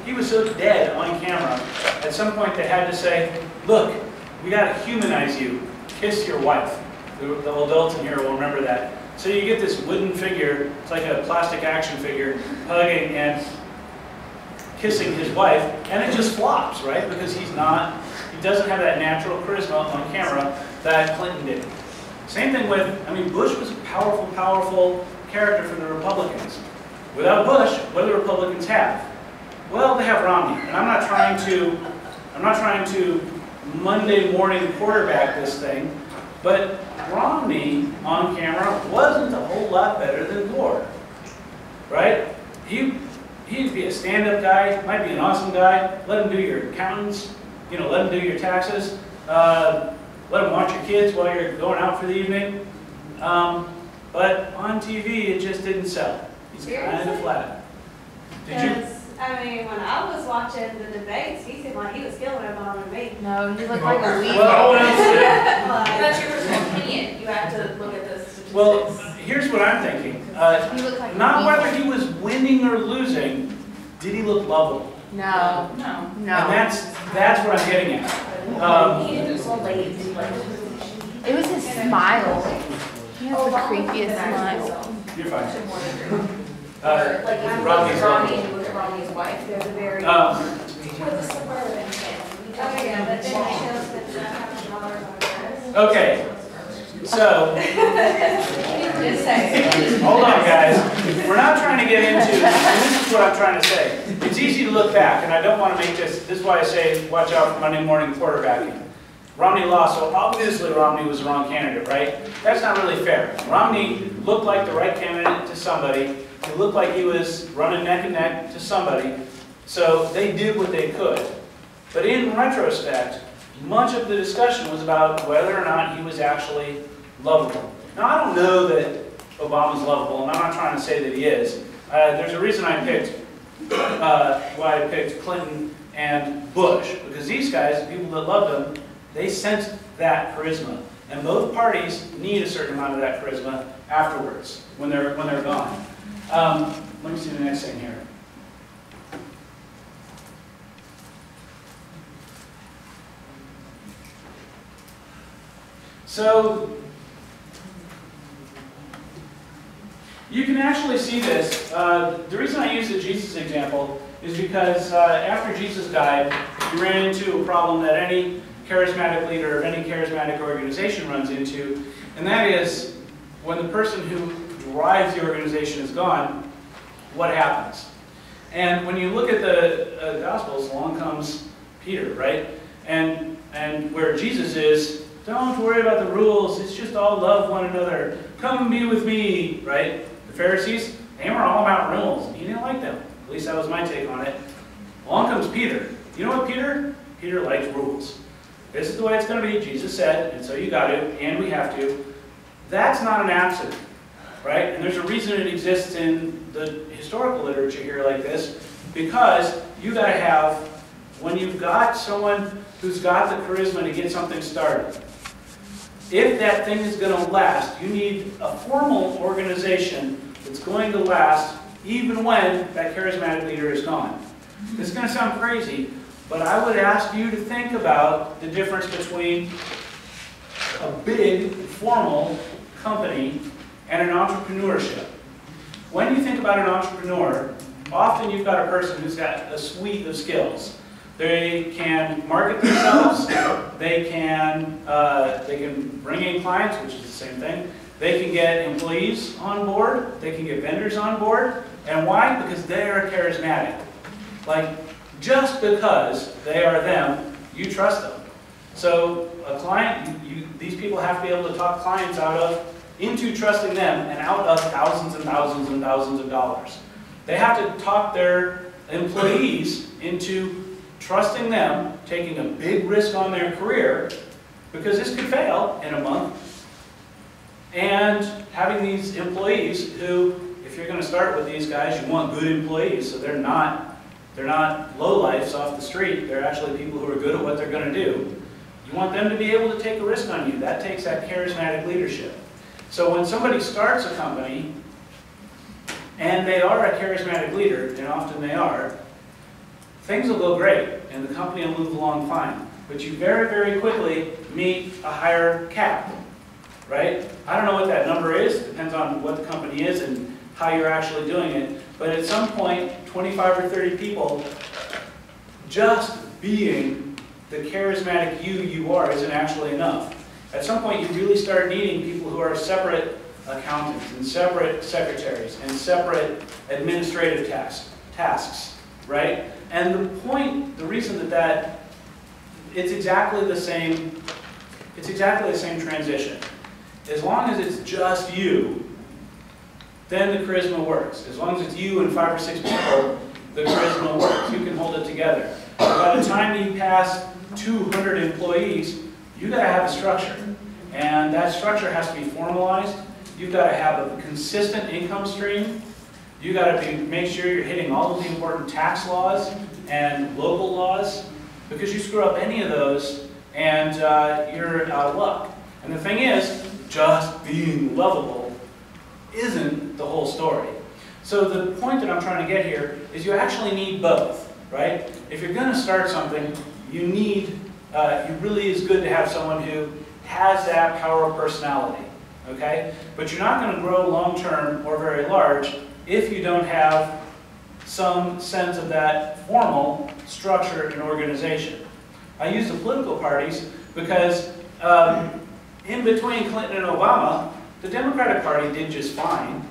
S1: he was so dead on camera, at some point they had to say, look, we got to humanize you. Kiss your wife. The adults in here will remember that. So you get this wooden figure, it's like a plastic action figure, hugging and kissing his wife, and it just flops, right? Because he doesn't have that natural charisma on camera that Clinton did. Same thing with, Bush was a powerful, powerful character for the Republicans. Without Bush, what do the Republicans have? Well, they have Romney, and I'm not trying to Monday morning quarterback this thing, but Romney on camera wasn't a whole lot better than Gore, right? He'd be a stand-up guy, might be an awesome guy. Let him do your accountants, let him do your taxes. Let him watch your kids while you're going out for the evening. But on TV, it just didn't sell. He's kind of flat. Did you?
S7: When I was watching the debates, he seemed like he was killing everyone on me.
S5: No, he looked like a weed.
S1: Well, what else did?
S5: That's your personal opinion. You have to look at the statistics.
S1: Well, here's what I'm thinking.
S5: He looked like
S1: Not
S5: a
S1: whether he was winning or losing, did he look lovable?
S5: No.
S1: And that's what I'm getting at.
S5: He didn't look like it was his smile. He has the creepiest smile.
S1: You're fine.
S5: Like if you look at Romney and you look at Romney's wife, there's a very
S7: With the suburban kid. Oh, yeah, but then he shows that $1,000 on this.
S1: Okay, so,
S5: just say.
S1: hold on guys. We're not trying to get into, and this is what I'm trying to say. It's easy to look back, and I don't want to make this is why I say watch out for Monday morning quarterbacking. Romney lost, so obviously Romney was the wrong candidate, right? That's not really fair. Romney looked like the right candidate to somebody. He looked like he was running neck and neck to somebody. So they did what they could. But in retrospect, much of the discussion was about whether or not he was actually lovable. Now, I don't know that Obama's lovable, and I'm not trying to say that he is. There's a reason I picked why I picked Clinton and Bush, because these guys, the people that loved him, they sensed that charisma. And both parties need a certain amount of that charisma afterwards, when they're gone. Let me see the next thing here. So, you can actually see this. The reason I use the Jesus example is because after Jesus died, he ran into a problem that any charismatic leader of any charismatic organization runs into, and that is when the person who drives the organization is gone, what happens? And when you look at the Gospels, along comes Peter, right? And where Jesus is, don't worry about the rules, it's just all love one another. Come be with me, right? The Pharisees, they were all about rules. He didn't like them. At least that was my take on it. Along comes Peter. You know what, Peter? Peter likes rules. This is the way it's going to be, Jesus said, and so you got to, and we have to. That's not an accident, right? And there's a reason it exists in the historical literature here like this, because you got to have, when you've got someone who's got the charisma to get something started, if that thing is going to last, you need a formal organization that's going to last even when that charismatic leader is gone. This is going to sound crazy, but I would ask you to think about the difference between a big, formal company and an entrepreneurship. When you think about an entrepreneur, often you've got a person who's got a suite of skills. They can market themselves, they can bring in clients, which is the same thing. They can get employees on board, they can get vendors on board. And why? Because they are charismatic. Like, just because they are them, you trust them. So a client, these people have to be able to talk clients into trusting them and out of thousands and thousands and thousands of dollars. They have to talk their employees into trusting them, taking a big risk on their career, because this could fail in a month, and having these employees who, if you're going to start with these guys, you want good employees, so they're not lowlifes off the street. They're actually people who are good at what they're going to do. You want them to be able to take a risk on you. That takes that charismatic leadership. So when somebody starts a company, and they are a charismatic leader, and often they are, things will go great, and the company will move along fine. But you very, very quickly meet a higher cap, right? I don't know what that number is. It depends on what the company is and how you're actually doing it. But at some point, 25 or 30 people, just being the charismatic you are isn't actually enough. At some point, you really start needing people who are separate accountants and separate secretaries and separate administrative tasks, right? And the reason that it's exactly the same transition. As long as it's just you, then the charisma works. As long as it's you and 5 or 6 people, the charisma works. You can hold it together. By the time you pass 200 employees, you've got to have a structure. And that structure has to be formalized. You've got to have a consistent income stream. You've got to make sure you're hitting all of the important tax laws and local laws, because you screw up any of those and you're out of luck. And the thing is, just being lovable isn't the whole story. So the point that I'm trying to get here is you actually need both, right? If you're going to start something, you need, it really is good to have someone who has that power of personality, okay? But you're not going to grow long-term or very large if you don't have some sense of that formal structure and organization. I use the political parties because in between Clinton and Obama, the Democratic Party did just fine.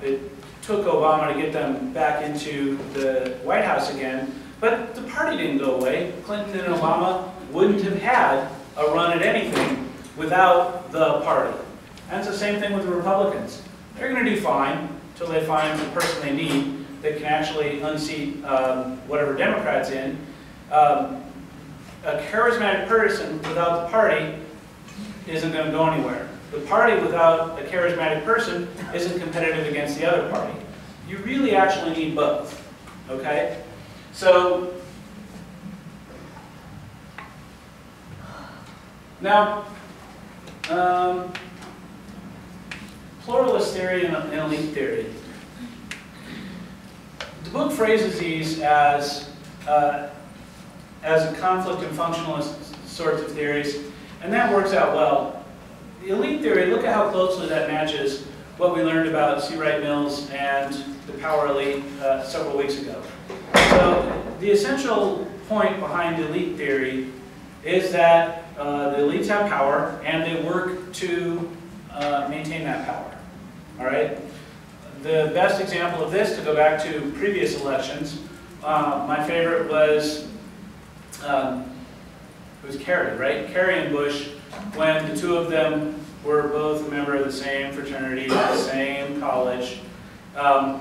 S1: It took Obama to get them back into the White House again, but the party didn't go away. Clinton and Obama wouldn't have had a run at anything without the party. And it's the same thing with the Republicans. They're going to do fine until they find the person they need, that can actually unseat whatever Democrat's in. A charismatic person without the party isn't going to go anywhere. The party without a charismatic person isn't competitive against the other party. You really actually need both, okay? So, now, pluralist theory and elite theory. The book phrases these as a conflict and functionalist sorts of theories, and that works out well. The elite theory, look at how closely that matches what we learned about C. Wright Mills and the power elite several weeks ago. So the essential point behind elite theory is that the elites have power and they work to maintain that power. All right? The best example of this, to go back to previous elections, my favorite was Kerry, right? Kerry and Bush, when the two of them were both a member of the same fraternity, the same college. I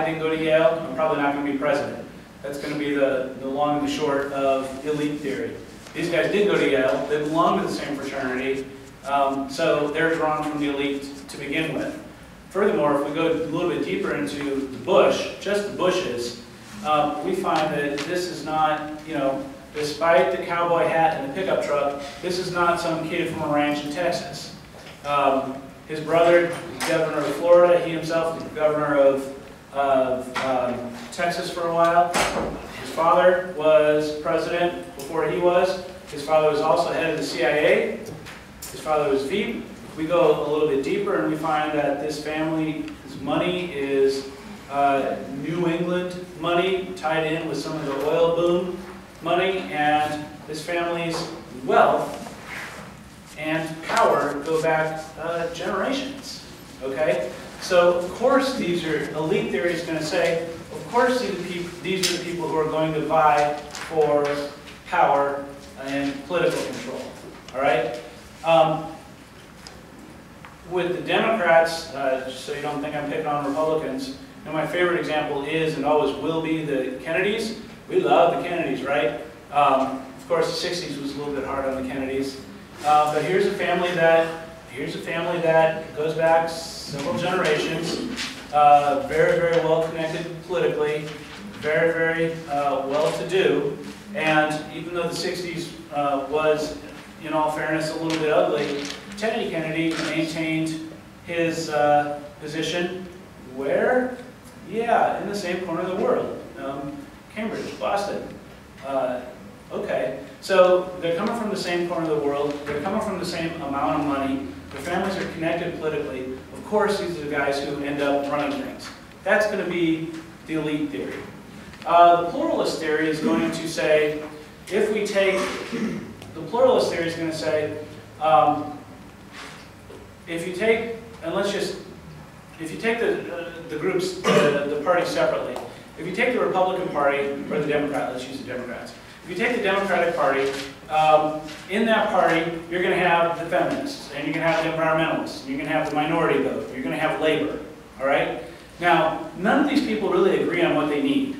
S1: didn't go to Yale. I'm probably not going to be president. That's going to be the long and the short of elite theory. These guys did go to Yale. They belong to the same fraternity. So they're drawn from the elite to begin with. Furthermore, if we go a little bit deeper into the Bush, just the Bushes, we find that this is not, you know, despite the cowboy hat and the pickup truck, this is not some kid from a ranch in Texas. His brother, governor of Florida, he himself, the governor of Texas for a while. His father was president before he was. His father was also head of the CIA. His father was Veep. We go a little bit deeper and we find that this family's money is New England money tied in with some of the oil boom money, and this family's wealth and power go back generations, okay? So of course these are, elite theory is going to say, of course these are the people who are going to vie for power and political control, all right? With the Democrats, just so you don't think I'm picking on Republicans, and my favorite example is and always will be the Kennedys. We love the Kennedys, right? Of course, the 60s was a little bit hard on the Kennedys. But here's a family that goes back several generations, very, very well connected politically, very, very well-to-do. And even though the 60s was, in all fairness, a little bit ugly, Teddy Kennedy maintained his position where? Yeah, in the same corner of the world. Cambridge, Boston. Okay, so they're coming from the same corner of the world. They're coming from the same amount of money. Their families are connected politically. Of course, these are the guys who end up running things. That's going to be the elite theory. The pluralist theory is going to say, if we take, the pluralist theory is going to say, if you take, and let's just, if you take the groups, the parties separately, if you take the Republican Party, or the Democrat, let's use the Democrats. If you take the Democratic Party, in that party, you're going to have the feminists, and you're going to have the environmentalists, and you're going to have the minority vote, you're going to have labor, all right? Now, none of these people really agree on what they need.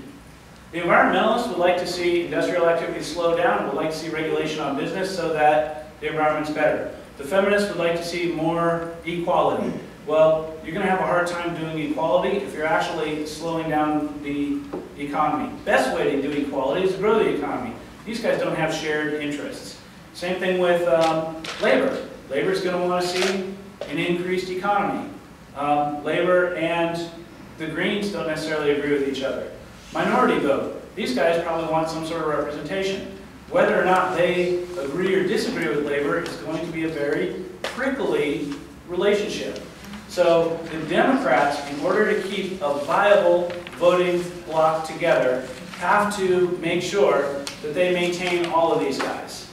S1: The environmentalists would like to see industrial activity slow down, and would like to see regulation on business so that the environment's better. The feminists would like to see more equality. Well, you're going to have a hard time doing equality if you're actually slowing down the economy. Best way to do equality is to grow the economy. These guys don't have shared interests. Same thing with labor. Labor is going to want to see an increased economy. Labor and the Greens don't necessarily agree with each other. Minority vote. These guys probably want some sort of representation. Whether or not they agree or disagree with labor is going to be a very prickly relationship. So the Democrats, in order to keep a viable voting bloc together, have to make sure that they maintain all of these guys,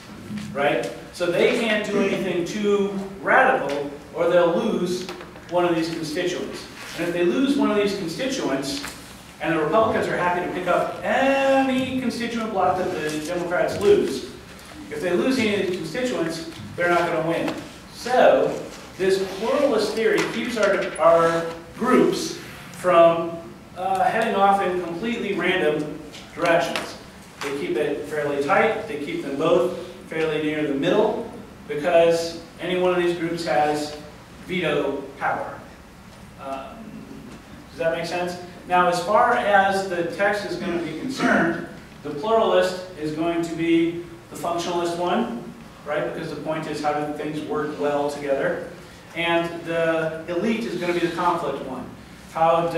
S1: right? So they can't do anything too radical or they'll lose one of these constituents. And if they lose one of these constituents, and the Republicans are happy to pick up any constituent bloc that the Democrats lose, if they lose any of these constituents, they're not going to win. So this pluralist theory keeps our groups from heading off in completely random directions. They keep it fairly tight, they keep them both fairly near the middle, because any one of these groups has veto power. Does that make sense? Now, as far as the text is going to be concerned, the pluralist is going to be the functionalist one, right? Because the point is, how do things work well together? And the elite is going to be the conflict one. How do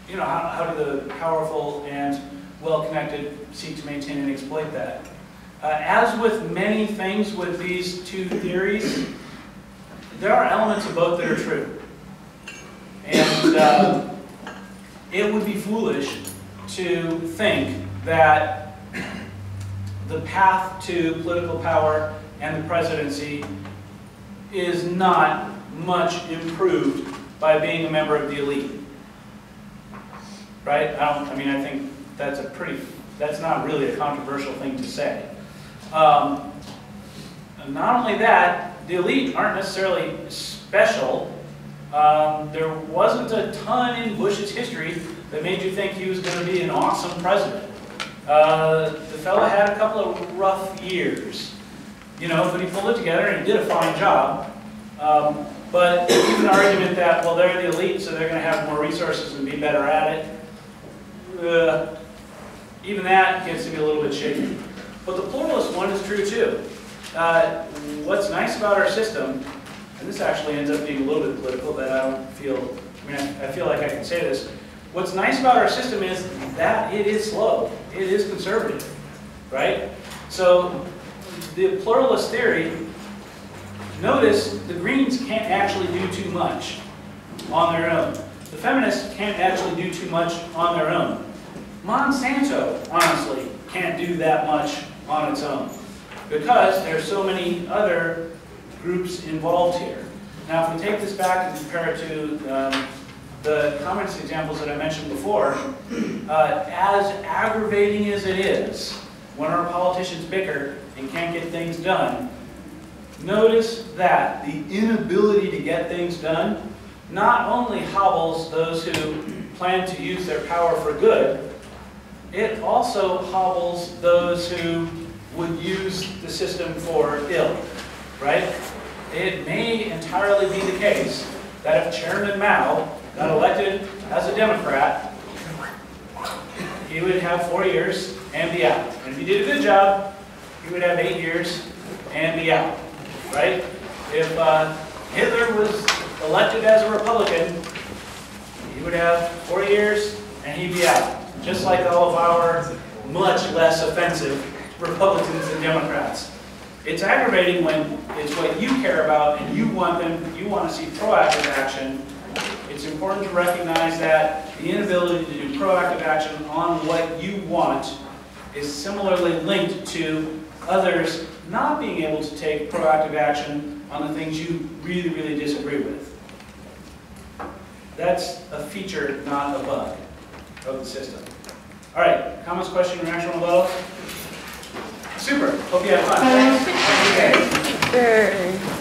S1: the powerful and well-connected seek to maintain and exploit that? As with many things with these two theories, there are elements of both that are true. And it would be foolish to think that the path to political power and the presidency is not much improved by being a member of the elite. Right? I think that's not really a controversial thing to say. Not only that, the elite aren't necessarily special. There wasn't a ton in Bush's history that made you think he was going to be an awesome president. The fellow had a couple of rough years, but he pulled it together and he did a fine job. But even the argument that, well, they're the elite, so they're going to have more resources and be better at it, even that gets to be a little bit shaky. But the pluralist one is true too. What's nice about our system, and this actually ends up being a little bit political, but I feel like I can say this. What's nice about our system is that it is slow. It is conservative, right? So the pluralist theory, notice the Greens can't actually do too much on their own. The feminists can't actually do too much on their own. Monsanto, honestly, can't do that much on its own because there's so many other groups involved here. Now, if we take this back and compare it to the comments examples that I mentioned before, as aggravating as it is when our politicians bicker and can't get things done, notice that the inability to get things done not only hobbles those who plan to use their power for good, it also hobbles those who would use the system for ill, right? It may entirely be the case that if Chairman Mao got elected as a Democrat, he would have 4 years and be out. And if he did a good job, he would have 8 years and be out, right? If Hitler was elected as a Republican, he would have 4 years and he'd be out. Just like all of our much less offensive Republicans and Democrats. It's aggravating when it's what you care about and you want to see proactive action. It's important to recognize that the inability to do proactive action on what you want is similarly linked to others not being able to take proactive action on the things you really, really disagree with. That's a feature, not a bug, of the system. All right, comments, question, reaction, rebuttal? Super. Hope you had fun. Thanks. Okay.
S8: Sure.